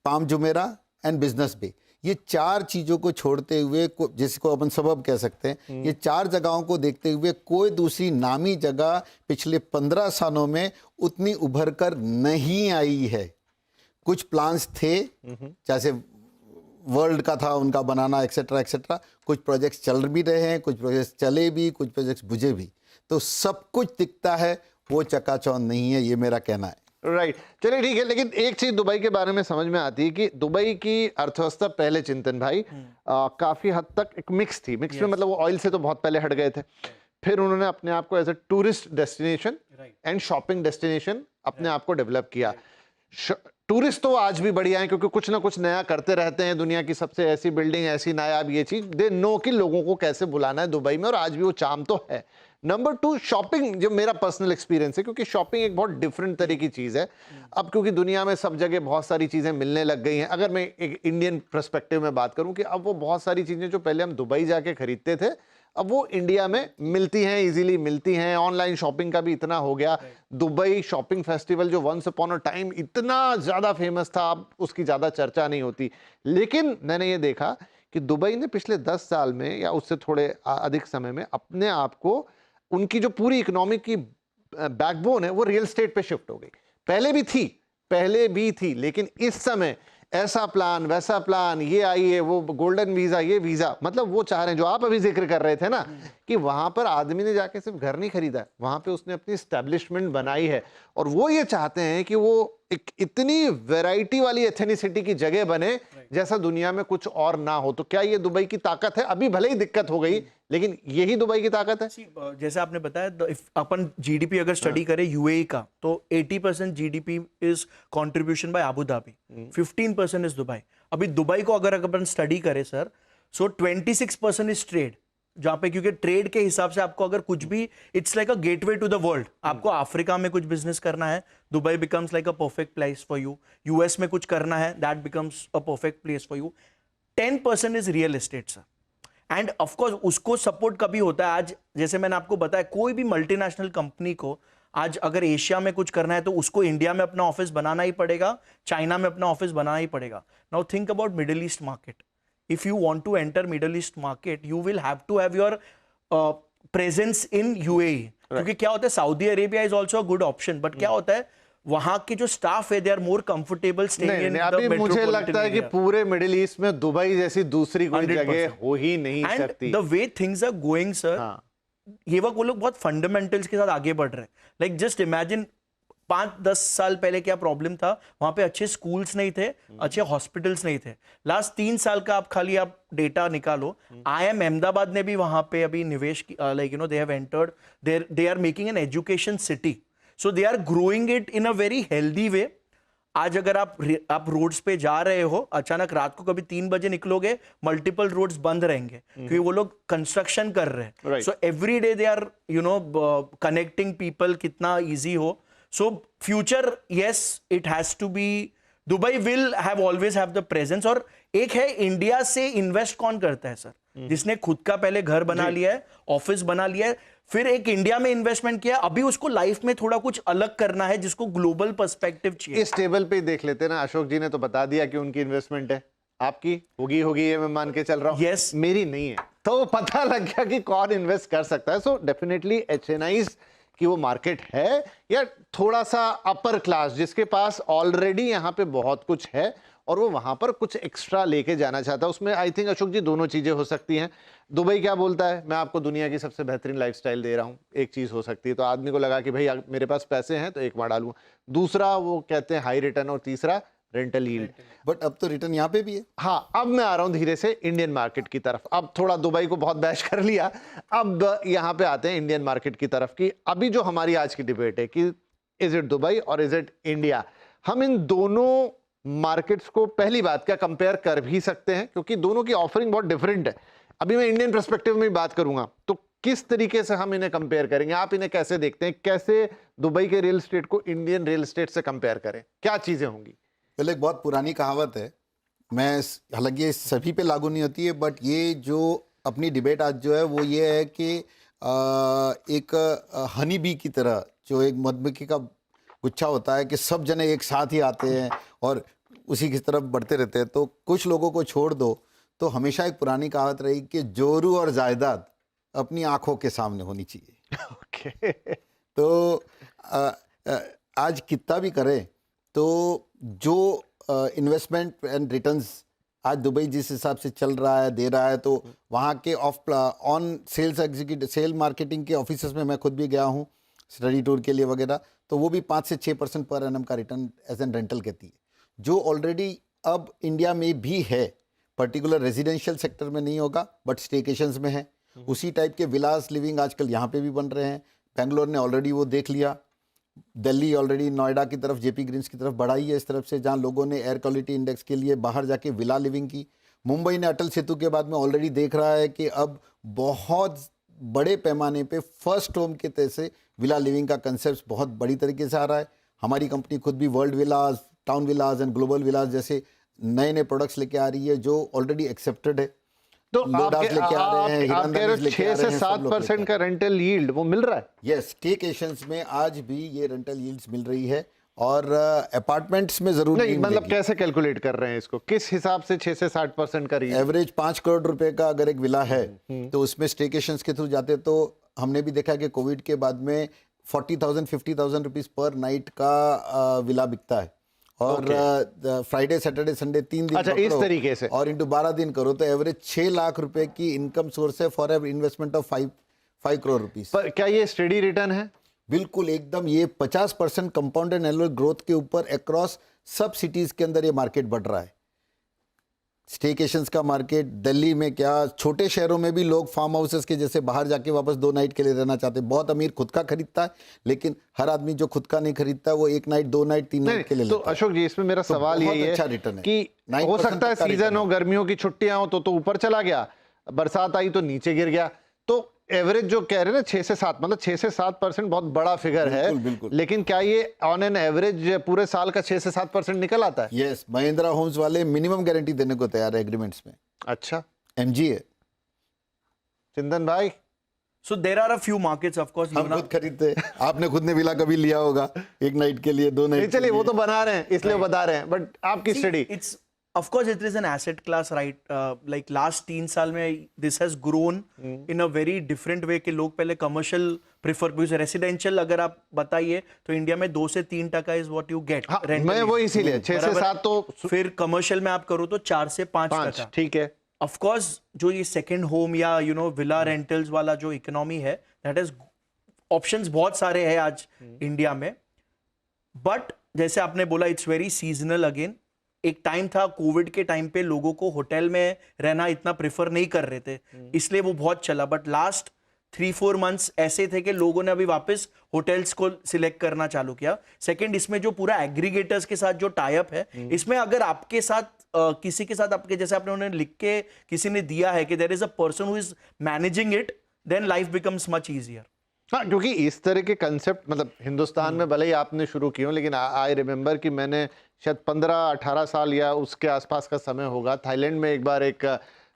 Palm Jumeirah and business bay. ये 4 चीज़ों को छोड़ते हुए, जिसको अपन सबब कह सकते हैं, ये 4 जगहों को देखते हुए कोई दूसरी नामी जगह पिछले 15 सालों में उतनी उभर कर नहीं आई है। कुछ प्लान्स थे, जैसे वर्ल्ड का था उनका बनाना एक्सेट्रा एक्सेट्रा, कुछ प्रोजेक्ट्स चल भी रहे हैं, कुछ प्रोजेक्ट्स चले भी, कुछ प्रोजेक्ट्स बुझे भी, तो सब कुछ दिखता है, वो चकाचौंध नहीं है, ये मेरा कहना है। राइट चलिए ठीक है, लेकिन एक चीज दुबई के बारे में समझ में आती है कि दुबई की अर्थव्यवस्था पहले, चिंतन भाई, काफी हद तक एक मिक्स थी। मिक्स में मतलब वो ऑयल से तो बहुत पहले हट गए थे, फिर उन्होंने अपने आप को as a tourist destination and shopping destination अपने आप को डेवलप किया। टूरिस्ट तो आज भी बढ़िया है क्योंकि कुछ ना कुछ नया करते रहते हैं, दुनिया की सबसे ऐसी बिल्डिंग, ऐसी नायाब ये चीज, दे नो कि लोगों को कैसे बुलाना है दुबई में, और आज भी वो चार्म तो है। नंबर 2, शॉपिंग, जो मेरा पर्सनल एक्सपीरियंस है, क्योंकि शॉपिंग एक बहुत डिफरेंट तरह की चीज है अब, क्योंकि दुनिया में सब जगह बहुत सारी चीजें मिलने लग गई हैं। अगर मैं एक इंडियन पर्सपेक्टिव में बात करूं कि अब वो बहुत सारी चीजें जो पहले हम दुबई जाके खरीदते थे, अब वो इंडिया में मिलती हैं, इजीली मिलती हैं। ऑनलाइन शॉपिंग का भी इतना हो गया। दुबई शॉपिंग फेस्टिवल जो वंस अपॉन अ टाइम इतना ज्यादा फेमस था, अब उसकी ज्यादा चर्चा नहीं होती। लेकिन मैंने ये देखा कि दुबई ने पिछले 10 साल में या उससे थोड़े अधिक समय में अपने आप को, उनकी जो पूरी इकोनॉमिक की बैकबोन है वो रियल एस्टेट पे शिफ्ट हो गई। पहले भी थी, लेकिन इस समय ऐसा प्लान, वैसा प्लान, ये आइए, वो गोल्डन वीजा, ये वीजा, मतलब वो चाह रहे हैं, जो आप अभी जिक्र कर रहे थे ना, कि वहां पर आदमी ने जाके सिर्फ घर नहीं खरीदा है, वहां पे उसने अपनी एस्टेब्लिशमेंट बनाई है, और वो ये चाहते हैं कि वो एक इतनी वैरायटी वाली एथेनिसिटी की जगह बने जैसा दुनिया में कुछ और ना हो। तो क्या ये दुबई की ताकत है? अभी भले ही दिक्कत हो गई, लेकिन यही दुबई की ताकत है। जैसे आपने बताया, अपन जीडीपी अगर स्टडी करें यूएई का, तो 80% GDP is contribution by Abu Dhabi, 15% is Dubai. अभी दुबई को अगर अपन स्टडी करें सर, सो 26% इज ट्रेड, जहां पे, क्योंकि ट्रेड के हिसाब से आपको अगर कुछ भी, it's like a gateway to the world. आपको अफ्रीका में कुछ बिजनेस करना है, Dubai becomes like a perfect place for you. US में कुछ करना है, that becomes a perfect place for you. 10% is real estate sir, and of course उसको सपोर्ट कभी होता है। आज जैसे मैंने आपको बताया, कोई भी मल्टीनेशनल कंपनी को आज अगर एशिया में कुछ करना है तो उसको इंडिया में अपना ऑफिस बनाना ही पड़ेगा, चाइना में अपना ऑफिस बनाना ही पड़ेगा। Now think about middle east market. If you want to enter Middle East market, you will have to have your presence in UAE. क्योंकि क्या होता है, Saudi Arabia is also a good option, but क्या होता है, वहां के जो स्टाफ है, they are more comfortable staying in the अभी मुझे मेट्रोपॉलिटन लगता है कि पूरे मिडिल ईस्ट में दुबई जैसी दूसरी कोई जगह हो ही नहीं सकती। And the way things are going sir, ये वो लोग बहुत फंडामेंटल्स के साथ आगे बढ़ रहे हैं। लाइक जस्ट इमेजिन 5-10 साल पहले क्या प्रॉब्लम था, वहां पे अच्छे स्कूल्स नहीं थे, अच्छे हॉस्पिटल्स नहीं थे। लास्ट 3 साल का आप खाली आप डेटा निकालो, IIM अहमदाबाद ने भी वहां पे अभी निवेश, like they have entered, they are making an education city, so they are growing it in a very healthy way. आज अगर आप रोड्स पे जा रहे हो, अचानक रात को कभी 3 बजे निकलोगे, मल्टीपल रोड्स बंद रहेंगे क्योंकि वो लोग कंस्ट्रक्शन कर रहे हैं। So every day they are connecting people, कितना ईजी हो। So future, yes, it has to be, Dubai will always have the presence। और एक है, इंडिया से इन्वेस्ट कौन करता है सर? जिसने खुद का पहले घर बना लिया है, ऑफिस बना लिया है, फिर एक इंडिया में इन्वेस्टमेंट किया, अभी उसको लाइफ में थोड़ा कुछ अलग करना है, जिसको ग्लोबल पर्सपेक्टिव चाहिए। इस टेबल पे देख लेते ना, अशोक जी ने तो बता दिया कि उनकी इन्वेस्टमेंट है, आपकी होगी ये मैं मान के चल रहा हूँ। Yes, मेरी नहीं है, तो पता लग गया कि कौन इन्वेस्ट कर सकता है। सो डेफिनेटली HNIs कि वो मार्केट है, या थोड़ा सा अपर क्लास जिसके पास ऑलरेडी यहाँ पे बहुत कुछ है और वो वहां पर कुछ एक्स्ट्रा लेके जाना चाहता है, उसमें आई थिंक अशोक जी दोनों चीजें हो सकती हैं। दुबई क्या बोलता है, मैं आपको दुनिया की सबसे बेहतरीन लाइफस्टाइल दे रहा हूँ, एक चीज हो सकती है। तो आदमी को लगा कि भाई मेरे पास पैसे हैं तो एक बार डालूं। दूसरा वो कहते हैं हाई रिटर्न, और तीसरा रेंटल यील्ड। बट अब तो रिटर्न यहाँ पे भी है। हाँ, अब मैं आ रहा हूं धीरे से इंडियन मार्केट की तरफ। अब थोड़ा दुबई को बहुत बैश कर लिया, अब यहाँ पे आते हैं इंडियन मार्केट की तरफ की। अभी जो हमारी आज की डिबेट है कि इज इट दुबई और इज इट इंडिया, हम इन दोनों मार्केट्स को पहली बात क्या कंपेयर कर भी सकते हैं, क्योंकि दोनों की ऑफरिंग बहुत डिफरेंट है। अभी मैं इंडियन पर्सपेक्टिव में बात करूंगा, तो किस तरीके से हम इन्हें कंपेयर करेंगे, आप इन्हें कैसे देखते हैं, कैसे दुबई के रियल एस्टेट को इंडियन रियल एस्टेट से कंपेयर करें, क्या चीजें होंगी? पहले एक बहुत पुरानी कहावत है, मैं हालांकि ये सभी पे लागू नहीं होती है, बट ये जो अपनी डिबेट आज जो है वो ये है कि एक हनी बी की तरह, जो एक मधुमक्खी का गुच्छा होता है कि सब जने एक साथ ही आते हैं और उसी की तरफ बढ़ते रहते हैं, तो कुछ लोगों को छोड़ दो। तो हमेशा एक पुरानी कहावत रही कि जोरू और जायदाद अपनी आंखों के सामने होनी चाहिए। ओके। तो आज कितना भी करें तो जो इन्वेस्टमेंट एंड रिटर्न्स आज दुबई जिस हिसाब से चल रहा है, दे रहा है, तो वहाँ के on sales executive sale marketing के ऑफिसेस में मैं खुद भी गया हूँ स्टडी टूर के लिए वगैरह, तो वो भी 5 से 6% पर एनम का रिटर्न एज एन रेंटल कहती है, जो ऑलरेडी अब इंडिया में भी है। पर्टिकुलर रेजिडेंशियल सेक्टर में नहीं होगा बट स्टेकेशंस में है। उसी टाइप के विलास लिविंग आजकल यहाँ पे भी बन रहे हैं। बेंगलोर ने ऑलरेडी वो देख लिया, दिल्ली ऑलरेडी नोएडा की तरफ, जेपी ग्रीन्स की तरफ बढ़ाई है इस तरफ से, जहाँ लोगों ने एयर क्वालिटी इंडेक्स के लिए बाहर जाके विला लिविंग की। मुंबई ने अटल सेतु के बाद में ऑलरेडी देख रहा है कि अब बहुत बड़े पैमाने पे फर्स्ट होम के तरह से विला लिविंग का कंसेप्ट बहुत बड़ी तरीके से आ रहा है। हमारी कंपनी खुद भी world village, town village and global village जैसे नए नए प्रोडक्ट्स लेके आ रही है जो ऑलरेडी एक्सेप्टेड है। तो लोडास लेके आ रहे हैं, आप कह रहे हो 6 से 7% का रेंटल यील्ड वो मिल रहा है? यस, स्टेकेशंस में आज भी ये रेंटल यील्ड्स मिल रही है और अपार्टमेंट्स में जरूर नहीं, मतलब कैसे कैलकुलेट कर रहे हैं इसको, किस हिसाब से 6 से 60% का यील्ड? एवरेज 5 करोड़ रुपए का अगर एक विला है तो उसमें स्टेकेशंस के थ्रू जाते, तो हमने भी देखा कि कोविड के बाद में 40,000-50,000 रुपीज पर नाइट का विला बिकता है और फ्राइडे सैटरडे संडे 3 दिन अच्छा, इस तरीके से और इंटू 12 दिन करो तो एवरेज 6 लाख रुपए की इनकम सोर्स है for ever investment of 5 crore rupees. पर क्या ये स्टेडी रिटर्न है? बिल्कुल एकदम, ये 50% कंपाउंडेड एनुअल ग्रोथ के ऊपर अक्रॉस सब सिटीज के अंदर ये मार्केट बढ़ रहा है। स्टेकेशंस का मार्केट दिल्ली में क्या, छोटे शहरों में भी लोग फार्म हाउसेस के जैसे बाहर जाके वापस 2 नाइट के लिए रहना चाहते हैं। बहुत अमीर खुद का खरीदता है, लेकिन हर आदमी जो खुद का नहीं खरीदता वो 1 नाइट 2 नाइट 3 नाइट के लिए तो लेता है। अशोक जी, इसमें मेरा सवाल यही है, अच्छा रिटर्न है कि हो सकता है सीजन हो, गर्मियों की छुट्टियां हो तो ऊपर चला गया, बरसात आई तो नीचे गिर गया। तो एवरेज जो कह रहे हैं ना 6 से 7, मतलब 6 से 7% बहुत बड़ा फिगर है, बिल्कुल। लेकिन क्या ये ऑन एन एवरेज पूरे साल का 6 से 7% निकल आता है? यस, महिंद्रा होम्स वाले मिनिमम गारंटी देने को तैयार है एग्रीमेंट्स में। अच्छा, एमजी है। चिंतन भाई, So there are a few markets, of course. हम खुद खरीदते हैं, आपने खुद ने विला कभी लिया होगा 1 नाइट के लिए, 2 नाइट? चलिए वो तो बना रहे हैं इसलिए बता रहे हैं, बट आपकी study? It's of course it is an asset class, right? Like last 3 साल में this has grown in a very different way कि लोग पहले commercial prefer, because residential अगर आप बताइए तो इंडिया में 2 से 3% is what you get। हाँ, मैं वो इसीलिए 6 से 7, तो फिर commercial में आप करो तो 4 से 5%। ठीक है। ऑफ कोर्स जो ये सेकंड होम या विला रेंटल्स वाला जो इकोनॉमी है, दैट इज ऑप्शंस बहुत सारे हैं आज इंडिया में, बट जैसे आपने बोला इट्स वेरी सीजनल अगेन। एक टाइम था कोविड के टाइम पे लोगों को होटल में रहना इतना प्रेफर नहीं कर रहे थे, इसलिए वो बहुत चला, बट लास्ट 3-4 मंथ्स ऐसे थे कि लोगों ने अभी वापस होटल्स को सिलेक्ट करना चालू किया। सेकंड, इसमें जो पूरा एग्रीगेटर्स के साथ जो टाई अप है, इसमें अगर आपके साथ किसी के साथ आपके जैसे आपने उन्हें लिख के किसी ने दिया है कि there is a person who is managing it, then life becomes much easier. हाँ, क्योंकि इस तरह के कंसेप्ट मतलब हिंदुस्तान में भले ही आपने शुरू किए हो, लेकिन आई रिमेम्बर कि मैंने शायद 15-18 साल या उसके आसपास का समय होगा, थाईलैंड में एक बार एक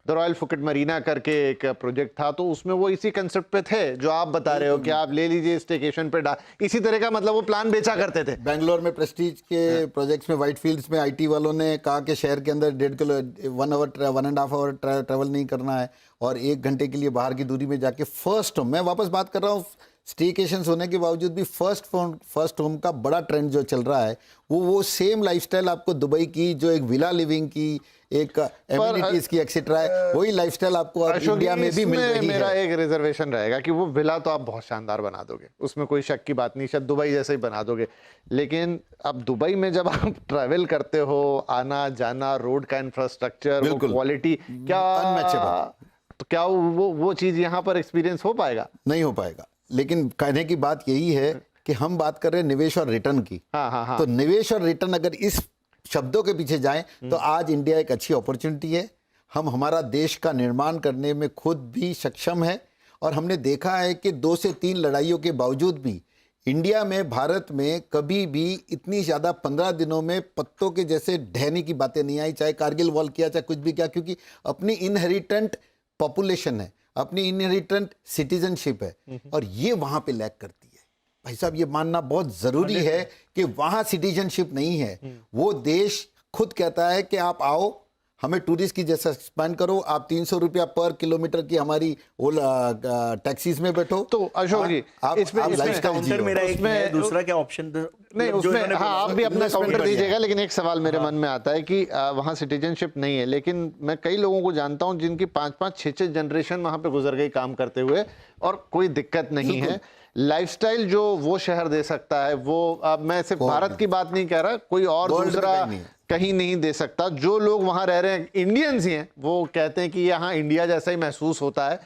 द रॉयल फुकेट मरीना करके एक प्रोजेक्ट था, तो उसमें वो इसी कंसेप्ट पे थे जो आप बता रहे हो कि आप ले लीजिए स्टेकेशन पे, इसी तरह का मतलब वो प्लान बेचा करते थे। बेंगलोर में प्रेस्टीज के प्रोजेक्ट्स में व्हाइट फील्ड्स में आईटी वालों ने कहा कि शहर के अंदर 1.5 आवर ट्रैवल नहीं करना है और 1 घंटे के लिए बाहर की दूरी में जाके फर्स्ट होम, मैं वापस बात कर रहा हूँ स्टेकेशंस होने के बावजूद भी फर्स्ट होम का बड़ा ट्रेंड जो चल रहा है, वो सेम लाइफस्टाइल आपको दुबई की जो एक विला लिविंग की, एक एमिनिटीज की एक्सेट्रा है, वही लाइफस्टाइल आपको इंडिया में भी मिल रही है। मेरा एक रिजर्वेशन रहेगा कि वो विला तो आप बहुत शानदार बना दोगे, उसमें कोई शक की बात नहीं, शायद दुबई जैसे ही बना दोगे, लेकिन अब दुबई में जब आप ट्रैवल करते हो, आना जाना, रोड का इंफ्रास्ट्रक्चर, वो क्वालिटी, क्या वो चीज यहाँ पर एक्सपीरियंस हो पाएगा? नहीं हो पाएगा। लेकिन कहने की बात यही है कि हम बात कर रहे हैं निवेश और रिटर्न की। हाँ। तो निवेश और रिटर्न अगर इस शब्दों के पीछे जाएं तो आज इंडिया एक अच्छी अपॉर्चुनिटी है। हम हमारा देश का निर्माण करने में खुद भी सक्षम है और हमने देखा है कि 2 से 3 लड़ाइयों के बावजूद भी इंडिया में, भारत में कभी भी इतनी ज़्यादा 15 दिनों में पत्तों के जैसे ढहने की बातें नहीं आई, चाहे कारगिल वॉर किया, चाहे कुछ भी किया, क्योंकि अपनी इनहेरिटेंट पॉपुलेशन है, अपनी इनहेरिटेंट सिटीजनशिप है, और ये वहाँ पे लैग करती है। भाई साहब, ये मानना बहुत ज़रूरी है कि वहाँ सिटीजनशिप नहीं है। वो देश खुद कहता है कि आप आओ, हमें टूरिस्ट की जैसा एक्सपेंड करो, आप 300 रुपया पर किलोमीटर की हमारी टैक्सीज में बैठो। तो अशोक जी, आप लाइफस्टाइल काउंटर मेरा एक उसमें- है, दूसरा क्या ऑप्शन नहीं, उसमें हाँ, आप भी अपना काउंटर दीजिएगा, लेकिन एक सवाल मेरे मन में आता है कि वहाँ सिटीजनशिप नहीं है, लेकिन मैं कई लोगों को जानता हूँ जिनकी 5-5, 6-6 जनरेशन वहाँ पे गुजर गई काम करते हुए, और कोई दिक्कत नहीं है। लाइफस्टाइल जो वो शहर दे सकता है, वो मैं सिर्फ भारत की बात नहीं कह रहा, कोई और दूसरा कहीं नहीं दे सकता। जो लोग वहां रह रहे हैं, इंडियंस ही हैं, वो कहते हैं कि यहाँ इंडिया जैसा ही महसूस होता है।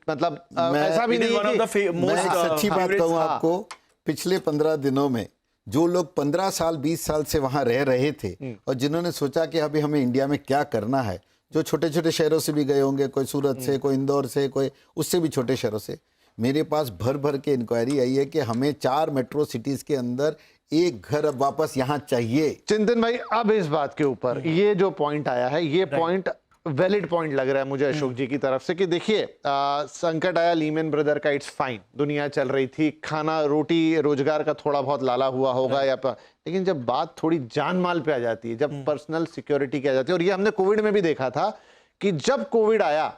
मतलब ऐसा भी नहीं है कि मैं एक सच्ची बात कहूँ आपको, पिछले 15 दिनों में जो लोग 15 साल 20 साल से वहां रह रहे थे और जिन्होंने सोचा कि अभी हमें इंडिया में क्या करना है, जो छोटे छोटे शहरों से भी गए होंगे, कोई सूरत से, कोई इंदौर से, कोई उससे भी छोटे शहरों से, मेरे पास भर भर के इंक्वायरी आई है कि हमें 4 मेट्रो सिटीज के अंदर एक घर अब वापस यहाँ चाहिए। चिंतन भाई, अब इस बात के ऊपर ये जो पॉइंट आया है, ये पॉइंट वैलिड पॉइंट लग रहा है मुझे अशोक जी की तरफ से, कि देखिए संकट आया लीमन ब्रदर का, इट्स फाइन, दुनिया चल रही थी, खाना रोटी रोजगार का थोड़ा बहुत लाला हुआ होगा लेकिन जब बात थोड़ी जान माल पे आ जाती है, जब पर्सनल सिक्योरिटी की आ जाती है, और ये हमने कोविड में भी देखा था कि जब कोविड आया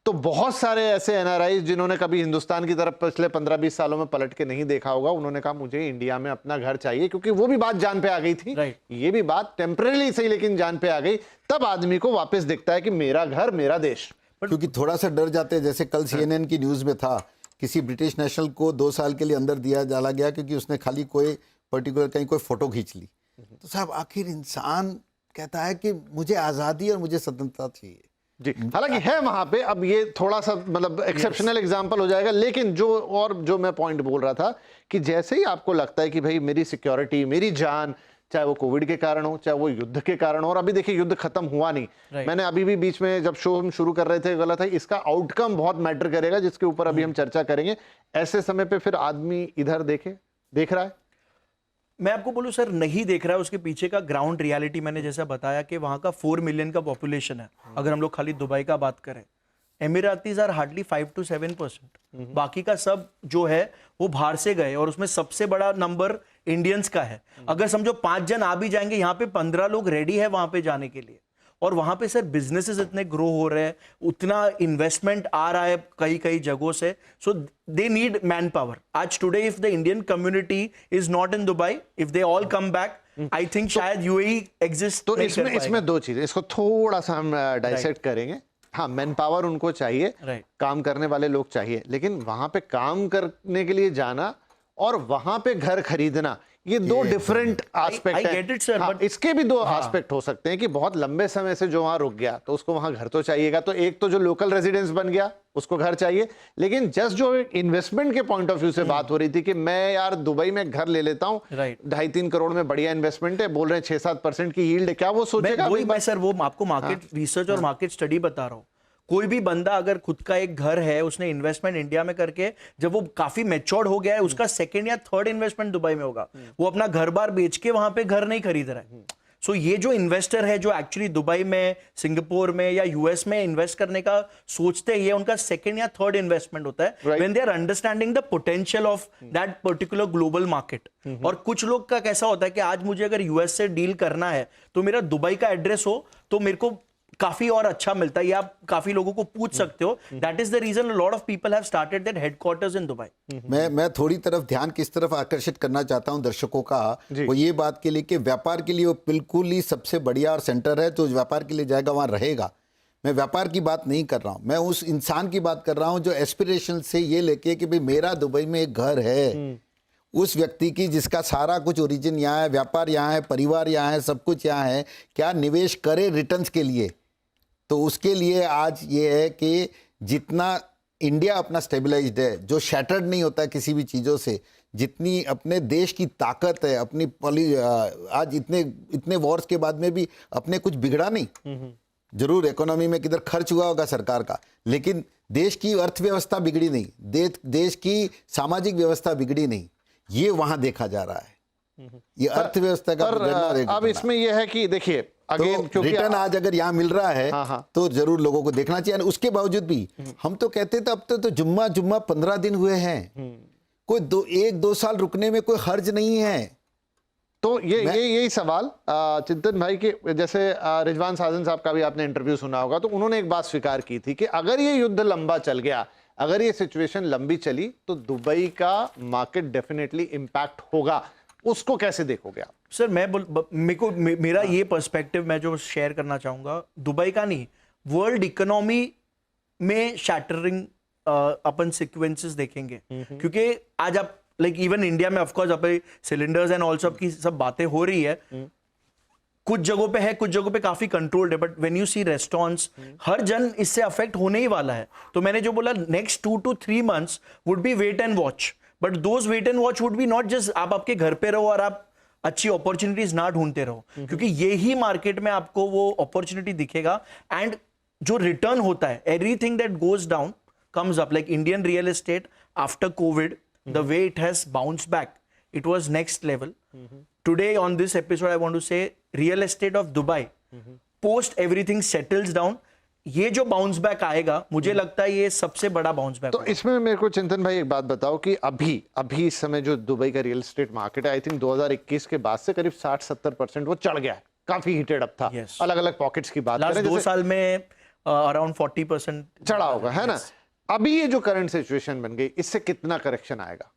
तो बहुत सारे ऐसे एनआरआई जिन्होंने कभी हिंदुस्तान की तरफ पिछले 15-20 सालों में पलट के नहीं देखा होगा, उन्होंने कहा मुझे इंडिया में अपना घर चाहिए, क्योंकि वो भी बात जान पे आ गई थी। ये भी बात टेम्परेरी सही लेकिन जान पे आ गई, तब आदमी को वापस दिखता है कि मेरा घर मेरा देश। क्योंकि थोड़ा सा डर जाते हैं, जैसे कल CNN की न्यूज में था, किसी ब्रिटिश नेशनल को 2 साल के लिए अंदर दिया डाला गया क्योंकि उसने खाली कोई पर्टिकुलर कहीं कोई फोटो खींच ली। तो साहब, आखिर इंसान कहता है कि मुझे आज़ादी और मुझे स्वतंत्रता चाहिए जी, हालांकि है वहां पे। अब ये थोड़ा सा मतलब एक्सेप्शनल एग्जांपल हो जाएगा, लेकिन जो मैं पॉइंट बोल रहा था कि जैसे ही आपको लगता है कि भाई मेरी सिक्योरिटी, मेरी जान, चाहे वो कोविड के कारण हो, चाहे वो युद्ध के कारण हो, और अभी देखिए युद्ध खत्म हुआ नहीं। मैंने अभी भी बीच में जब शो हम शुरू कर रहे थे गलत है, इसका आउटकम बहुत मैटर करेगा, जिसके ऊपर अभी हम चर्चा करेंगे। ऐसे समय पे फिर आदमी इधर देख रहा है। मैं आपको बोलूं सर, नहीं देख रहा है। उसके पीछे का ग्राउंड रियलिटी मैंने जैसा बताया कि वहां का 4 मिलियन का पॉपुलेशन है। अगर हम लोग खाली दुबई का बात करें, एमिरातीज आर हार्डली 5 to 7%। बाकी का सब जो है वो बाहर से गए, और उसमें सबसे बड़ा नंबर इंडियंस का है। अगर समझो 5 जन आ भी जाएंगे, यहाँ पे 15 लोग रेडी है वहां पे जाने के लिए। और वहां पे सर बिजनेसेस इतने ग्रो हो रहे हैं, उतना इन्वेस्टमेंट आ रहा है कई कई जगहों से, सो दे नीड मैन पावर। आज today if the Indian community is not in Dubai, if they all come back, I think शायद यूएई एग्जिस्ट। तो इसमें 2 चीजें, इसको थोड़ा सा हम डाइसेक्ट करेंगे। हाँ, मैन पावर उनको चाहिए, काम करने वाले लोग चाहिए, लेकिन वहां पे काम करने के लिए जाना और वहां पे घर खरीदना, ये 2 डिफरेंट एस्पेक्ट हैं। हाँ, इसके भी 2 एस्पेक्ट हो सकते हैं कि बहुत लंबे समय से जो वहां रुक गया तो उसको वहां घर तो चाहिएगा। तो एक तो जो लोकल रेजिडेंस बन गया उसको घर चाहिए, लेकिन जस्ट जो इन्वेस्टमेंट के पॉइंट ऑफ व्यू से बात हो रही थी कि मैं यार दुबई में घर ले लेता हूं, 2.5-3 करोड़ में बढ़िया इन्वेस्टमेंट है, बोल रहे हैं 6-7% की यील्ड है, क्या वो सोचेगा? मैं सर वो आपको मार्केट रिसर्च और मार्केट स्टडी बता रहा हूँ। कोई भी बंदा अगर खुद का एक घर है, उसने इन्वेस्टमेंट इंडिया में करके जब वो काफी मैच्योर्ड हो गया है, उसका 2nd या 3rd इन्वेस्टमेंट दुबई में होगा। वो अपना घर बार बेच के वहां पे घर नहीं खरीद रहा है। सो ये जो इन्वेस्टर है जो एक्चुअली दुबई में, सिंगापुर में या यूएस में इन्वेस्ट करने का सोचते हैं, ये उनका 2nd या 3rd इन्वेस्टमेंट होता है, when they are understanding the potential of that particular global market. और कुछ लोग का कैसा होता है कि आज मुझे अगर यूएस से डील करना है तो मेरा दुबई का एड्रेस हो तो मेरे को काफी और अच्छा मिलता है, ये आप काफी लोगों को पूछ सकते हो। That is the reason a lot of people have started that headquarters in Dubai. मैं थोड़ी तरफ ध्यान किस तरफ आकर्षित करना चाहता हूं दर्शकों का, वो ये बात के लिए कि व्यापार के लिए वो बिल्कुल ही सबसे बढ़िया और सेंटर है, तो व्यापार के लिए जाएगा वहां रहेगा। मैं व्यापार की बात नहीं कर रहा हूं, मैं उस इंसान की बात कर रहा हूं जो एस्पिरेशन से ये लेके कि भाई मेरा दुबई में एक घर है, उस व्यक्ति की जिसका सारा कुछ ओरिजिन यहाँ है, व्यापार यहाँ है, परिवार यहाँ है, सब कुछ यहाँ है, क्या निवेश करे रिटर्न्स के लिए। तो उसके लिए आज ये है कि जितना इंडिया अपना स्टेबलाइज्ड है, जो शैटर्ड नहीं होता है किसी भी चीज़ों से, जितनी अपने देश की ताकत है, अपनी आज इतने वॉर्स के बाद में भी अपने कुछ बिगड़ा नहीं। जरूर इकोनॉमी में किधर खर्च हुआ होगा सरकार का, लेकिन देश की अर्थव्यवस्था बिगड़ी नहीं, देश की सामाजिक व्यवस्था बिगड़ी नहीं। ये वहां देखा जा रहा है। ये अर्थव्यवस्था का बिगड़ना देखना। अब इसमें यह है कि देखिए अगेन तो क्योंकि रिटर्न आज अगर यहाँ मिल रहा है तो जरूर लोगों को देखना चाहिए। और उसके बावजूद भी हम तो कहते थे अब तो जुम्मा 15 दिन हुए हैं, कोई 1-2 साल रुकने में कोई हर्ज नहीं है। तो यही सवाल चिंतन भाई के जैसे रिजवान साजन साहब का भी आपने इंटरव्यू सुना होगा, तो उन्होंने एक बात स्वीकार की थी कि अगर ये युद्ध लंबा चल गया, अगर ये सिचुएशन लंबी चली तो दुबई का मार्केट डेफिनेटली इंपैक्ट होगा। उसको कैसे देखोगे आप? सर मेरा ये पर्सपेक्टिव मैं जो शेयर करना चाहूंगा, दुबई का नहीं, वर्ल्ड इकोनॉमी में शैटरिंग अपन सीक्वेंसेस देखेंगे। क्योंकि आज आप लाइक इवन इंडिया में ऑफकोर्स अपने सिलेंडर्स एंड ऑल सब की सब बातें हो रही है, कुछ जगहों पे है, कुछ जगहों पे काफी कंट्रोल्ड है, but when you see restaurants, हर जन इससे अफेक्ट होने ही वाला है। तो मैंने जो बोला next 2 to 3 months would be wait and watch, but those wait and watch would be not just आप आपके घर पे रहो और आप अच्छी अपॉर्चुनिटीज ना ढूंढते रहो, क्योंकि यही मार्केट में आपको वो अपॉर्चुनिटी दिखेगा। एंड जो रिटर्न होता है, everything that goes down comes up, like Indian real estate after Covid, the way it has bounced back, it was next level. Today on this episode I want to say real estate of Dubai, post everything settles down, ये जो bounce back आएगा मुझे लगता है ये सबसे बड़ा bounce back. तो इसमें मेरे को चिंतन भाई एक बात बताओ कि अभी इस समय जो दुबई का रियल एस्टेट मार्केट है, आई थिंक 2021 के बाद से करीब 60-70% वो चढ़ गया है, काफी हीटेड अप था। अलग अलग पॉकेट्स की बात लास्ट 2 साल में अराउंड 40% चढ़ा होगा, है ना? अभी ये जो करंट सिचुएशन बन गई, इससे कितना करेक्शन आएगा?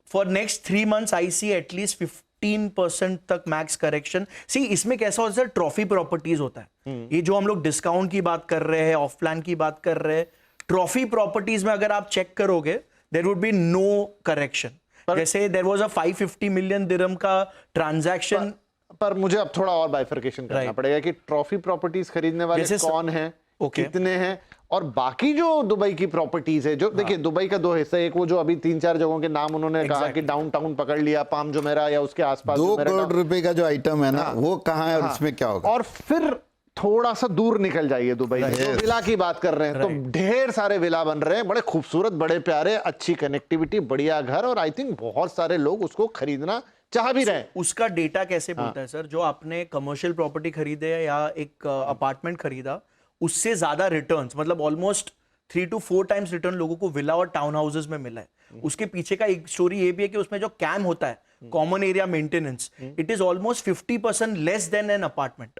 For next 3 months I see at least 15% तक मैक्स करेक्शन। सी इसमें कैसा होता है, ट्रॉफी प्रॉपर्टीज होता है, ये जो हम लोग डिस्काउंट की बात कर रहे हैं, ऑफ प्लान की बात कर रहे हैं, ट्रॉफी प्रॉपर्टीज में अगर आप चेक करोगे there would be no correction. जैसे there was a 550 million dirham का ट्रांजैक्शन। पर मुझे अब थोड़ा और बाइफरकेशन करना पड़ेगा कि ट्रॉफी प्रॉपर्टीज खरीदने वाले कौन हैं, कितने हैं, और बाकी जो दुबई की प्रॉपर्टीज है, जो देखिए दुबई का 2 हिस्सा, एक वो जो अभी 3-4 जगहों के नाम उन्होंने कहा कि डाउनटाउन पकड़ लिया, पाम जुमेरा या उसके आसपास 2 करोड़ रुपए का जो आइटम है ना, वो कहाँ है और उसमें क्या होगा। और फिर थोड़ा सा दूर निकल जाइए दुबई से, तो विला की बात कर रहे हैं, तो ढेर सारे विला बन रहे हैं, बड़े खूबसूरत, बड़े प्यारे, अच्छी कनेक्टिविटी, बढ़िया घर, और आई थिंक बहुत सारे लोग उसको खरीदना चाह भी रहे। उसका डेटा कैसे बोलता है सर, जो आपने कमर्शियल प्रॉपर्टी खरीदे या एक अपार्टमेंट खरीदा, उससे ज्यादा रिटर्न्स, मतलब ऑलमोस्ट 3 to 4 times रिटर्न लोगों को विला और टाउन हाउसेज में मिला है। उसके पीछे का एक स्टोरी ये भी है कि उसमें जो कैम होता है, common area maintenance, it is almost 50% less than an apartment.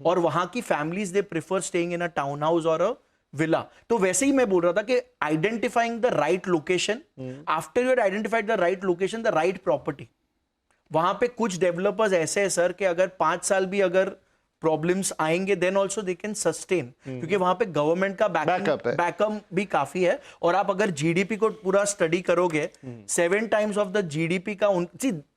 और वहां की families they prefer staying in a town house और अ विला। तो वैसे ही मैं बोल रहा था कि identifying the right location, after you identified the right location, the right property, वहां पे कुछ डेवलपर्स ऐसे है सर कि अगर 5 साल भी अगर प्रॉब्लम्स आएंगे then also they can sustain, क्योंकि वहां पे गवर्नमेंट का बैकअप भी काफी है। और आप अगर जीडीपी को पूरा स्टडी करोगे, 7 times ऑफ द जीडीपी का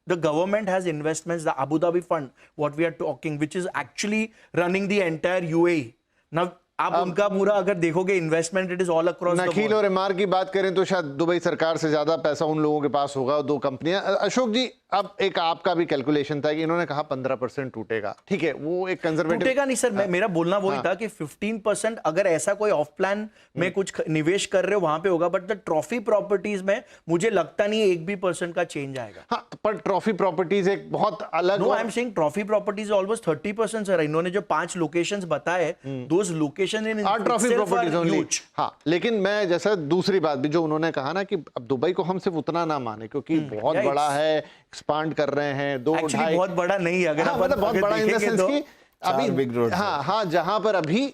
the government has investments, the Abu Dhabi fund what we are talking, which is actually running the entire UAE. Now आप उनका पूरा अगर देखोगे investment, it is all across. Nakheel और Emaar की बात करें तो शायद दुबई सरकार से ज्यादा पैसा उन लोगों के पास होगा, 2 कंपनियां। अशोक जी, अब एक आपका भी कैलकुलेशन था कि इन्होंने कहा 15% टूटेगा, ठीक है, वो एक कंजर्वेटिव टूटेगा नहीं सर, मेरा बोलना वही था कि 15% अगर ऐसा कोई ऑफ प्लान में कुछ निवेश कर रहे हो वहां पे होगा, बट द ट्रॉफी प्रॉपर्टीज में मुझे लगता नहीं है 1% का चेंज आएगा। हाँ, पर ट्रॉफी प्रॉपर्टीज एक बहुत अलग। No, I am saying trophy properties almost 30% sir. इन्होंने जो 5 लोकेशंस बताए, those location in trophy properties only. हाँ, लेकिन मैं जैसा दूसरी बात भी जो उन्होंने कहा ना कि अब दुबई को हम सिर्फ उतना ना माने, क्योंकि बहुत बड़ा है, एक्सपांड कर रहे हैं, 2-2.5 बहुत बड़ा नहीं है, अगर आप बहुत बड़ा इन द सेंस की अभी बिग रोड, हाँ, जहां पर अभी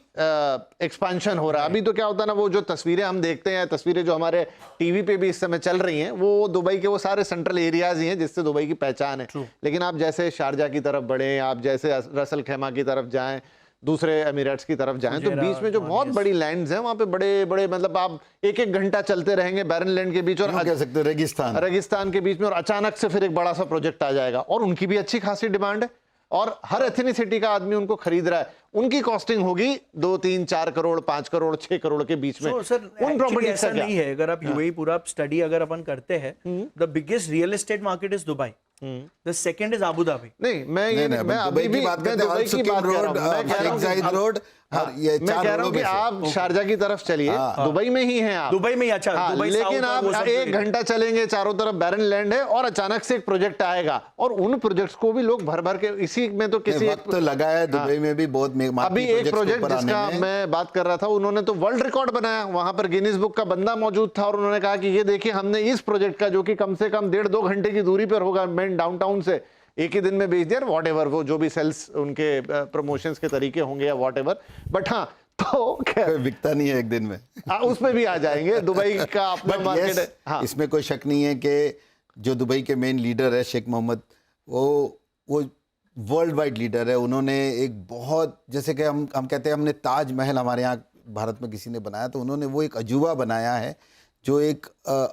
एक्सपेंशन हो रहा है। अभी तो क्या होता है ना, वो जो तस्वीरें हम देखते हैं, तस्वीरें जो हमारे टीवी पे भी इस समय चल रही हैं, वो दुबई के वो सारे सेंट्रल एरियाज ही हैं जिससे दुबई की पहचान है। लेकिन आप जैसे शारजा की तरफ बढ़े, आप जैसे रसल खैमा की तरफ जाएं, दूसरे एमिरेट्स की तरफ जाएं, तो बीच में जो बहुत बड़ी लैंड्स हैं, वहां पे बड़े बड़े, मतलब आप 1-1 घंटा चलते रहेंगे बैरन लैंड के बीच और कह सकते हैं रेगिस्तान के बीच में, और अचानक से फिर एक बड़ा सा प्रोजेक्ट आ जाएगा। और उनकी भी अच्छी खासी डिमांड है, और हर एथनिसिटी का आदमी उनको खरीद रहा है। उनकी कॉस्टिंग होगी 2, 3, 4 करोड़, 5 करोड़, 6 करोड़ के बीच में। उन प्रॉपर्टी ऐसा नहीं है। अगर आप यूएई पूरा स्टडी अगर अपन करते हैं, the biggest real estate market is Dubai, the second is Abu Dhabi. नहीं, मैं अभी भी बात करते हैं, रोड, और ये मैं 4 कह रहा हूँ कि आप शारजा की तरफ चलिए, दुबई में ही हैं आप, दुबई में ही, अच्छा दुबई लेकिन साउथ और वो आप सब 1 घंटा चलेंगे, चारों तरफ बैरन लैंड है और अचानक से एक प्रोजेक्ट आएगा और उन प्रोजेक्ट्स को भी लोग भर भर के, इसी में तो किसी वक्त तो लगा है दुबई में भी बहुत अभी एक प्रोजेक्ट जिसका मैं बात कर रहा था, उन्होंने तो वर्ल्ड रिकॉर्ड बनाया, वहां पर गिनीज बुक का बंदा मौजूद था और उन्होंने कहा कि ये देखिए हमने इस प्रोजेक्ट का, जो कि कम से कम 1.5-2 घंटे की दूरी पर होगा मेन डाउनटाउन से, एक ही दिन में बेच दिया, वॉट एवर, वो जो भी सेल्स उनके प्रमोशंस के तरीके होंगे या वॉट एवर, बट हाँ तो बिकता नहीं है एक दिन में। उस पे भी आ जाएंगे, दुबई का अपना मार्केट है। हाँ। इसमें कोई शक नहीं है कि जो दुबई के मेन लीडर है शेख मोहम्मद, वो वर्ल्ड वाइड लीडर है। उन्होंने एक बहुत, जैसे कि हम कहते हैं हमने ताजमहल हमारे यहाँ भारत में किसी ने बनाया, तो उन्होंने वो एक अजूबा बनाया है जो एक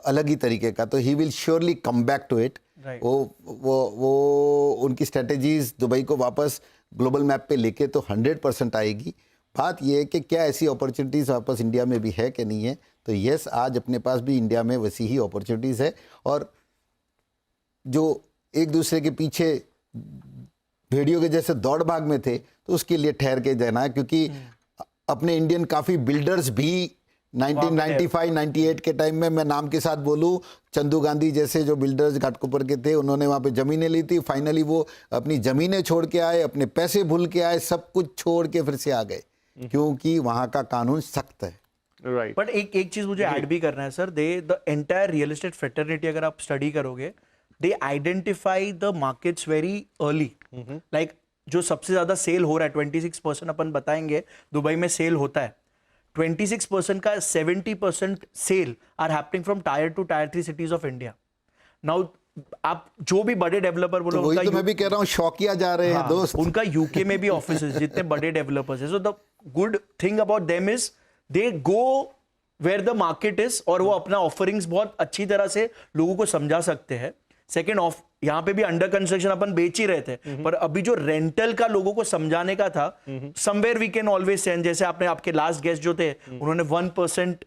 अलग ही तरीके का, तो he will surely come back to it. वो उनकी स्ट्रेटेजीज दुबई को वापस ग्लोबल मैप पे लेके तो 100% आएगी। बात ये है कि क्या ऐसी अपॉर्चुनिटीज़ वापस इंडिया में भी है कि नहीं है, तो यस, आज अपने पास भी इंडिया में वैसी ही अपॉर्चुनिटीज़ है। और जो एक दूसरे के पीछे भेड़ियों के जैसे दौड़ भाग में थे, तो उसके लिए ठहर के जाना है, क्योंकि अपने इंडियन काफ़ी बिल्डर्स भी 1995-98 के टाइम में, मैं नाम के साथ बोलूं, चंदू गांधी जैसे जो बिल्डर्स घाटकोपर के थे, उन्होंने वहाँ पे ज़मीनें ली थी। फाइनली वो अपनी ज़मीनें छोड़ के आए, अपने पैसे भूल के आए, सब कुछ छोड़ के फिर से आ गए, क्योंकि वहाँ का कानून सख्त है। राइट। बट एक चीज मुझे ऐड भी करना है sir, the entire real estate fraternity अगर आप स्टडी करोगे, they identify the markets very early. Like जो सबसे ज्यादा सेल हो रहा है 26% अपन बताएंगे दुबई में सेल होता है, 26% का 70% sale are happening from tier 2 tier 3 cities of India. Now आप जो भी बड़े डेवलपर बोलो, तो वही तो मैं भी कह रहा हूँ, शौकिया जा रहे हैं दोस्त। उनका यूके में भी ऑफिस जितने बड़े डेवलपर्स है, so the good thing about them is they go where the market is, और वो अपना ऑफरिंग्स बहुत अच्छी तरह से लोगों को समझा सकते हैं। सेकेंड ऑफ, यहाँ पे भी अंडर कंस्ट्रक्शन अपन बेच ही रहे थे, पर अभी जो रेंटल का लोगों को समझाने का था, somewhere we can always send, जैसे आपने आपके लास्ट गेस्ट जो थे उन्होंने 1%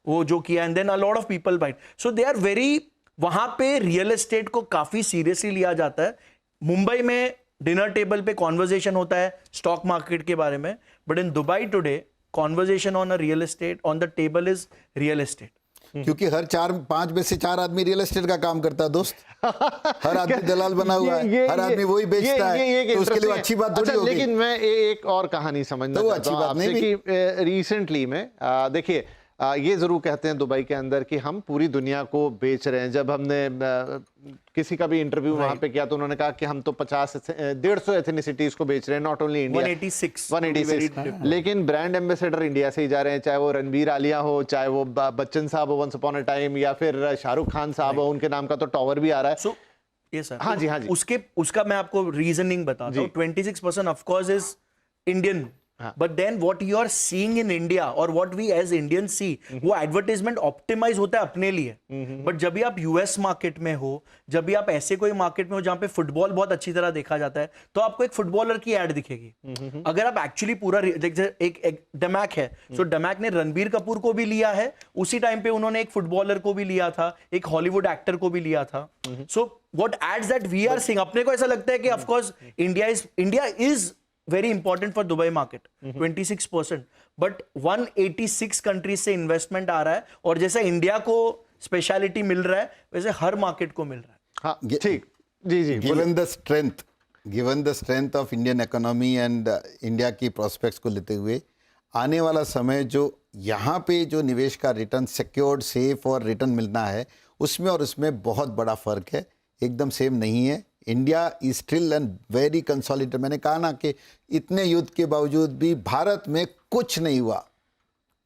वो जो किया, and then a lot of people bite, so they are very, वहां पे रियल एस्टेट को काफी सीरियसली लिया जाता है। मुंबई में डिनर टेबल पे कॉन्वर्जेशन होता है स्टॉक मार्केट के बारे में, but in Dubai today conversation on a real estate on the table is real estate, क्योंकि हर 4-5 में से 4 आदमी रियल एस्टेट का काम करता है दोस्त। हर आदमी दलाल बना हुआ है, हर आदमी वही बेचता है, तो उसके लिए अच्छी बात थोड़ी होगी। लेकिन मैं एक और कहानी समझना चाहता हूं आपसे कि रिसेंटली में देखिए, ये जरूर कहते हैं दुबई के अंदर कि हम पूरी दुनिया को बेच रहे हैं। जब हमने किसी का भी इंटरव्यू वहां पे किया तो उन्होंने कहा कि हम तो 150 एथनिसिटीज को बेच रहे हैं, नॉट ओनली इंडिया। 186 लेकिन ब्रांड एम्बेसडर इंडिया से ही जा रहे हैं, चाहे वो रणबीर आलिया हो, चाहे वो बच्चन साहब हो वंस अपॉन अ टाइम, या फिर शाहरुख खान साहब हो, उनके नाम का तो टावर भी आ रहा है। ये सर, हाँ जी, हाँ जी। उसका मैं आपको रीजनिंग बताता हूँ। 26% of course is Indian, but then what you are seeing in India और what we as Indian see, वो एडवर्टाइजमेंट ऑप्टिमाइज होता है अपने लिए। बट जब भी आप यूएस मार्केट में हो, जब भी आप ऐसे कोई मार्केट में हो जहां पे फुटबॉल बहुत अच्छी तरह देखा जाता है, तो आपको एक फुटबॉलर की एड दिखेगी। अगर आप एक्चुअली पूरा एक डमैक है, सो डमैक ने रणबीर कपूर को भी लिया है, उसी टाइम पे उन्होंने एक फुटबॉलर को भी लिया था, एक हॉलीवुड एक्टर को भी लिया था। So what ads that we are seeing, अपने को ऐसा लगता है कि of course India is very important for Dubai market, 26%, but 186 countries से इन्वेस्टमेंट आ रहा है, और जैसा इंडिया को स्पेशलिटी मिल रहा है वैसे हर मार्केट को मिल रहा है। हाँ ठीक, जी जी। Given the strength of Indian economy and India की प्रोस्पेक्ट्स को लेते हुए, आने वाला समय जो यहाँ पे जो निवेश का रिटर्न सिक्योर्ड, सेफ और रिटर्न मिलना है, उसमें और उसमें बहुत बड़ा फर्क है, एकदम सेम नहीं है। India is still and very consolidated. मैंने कहा ना कि इतने युद्ध के बावजूद भी भारत में कुछ नहीं हुआ,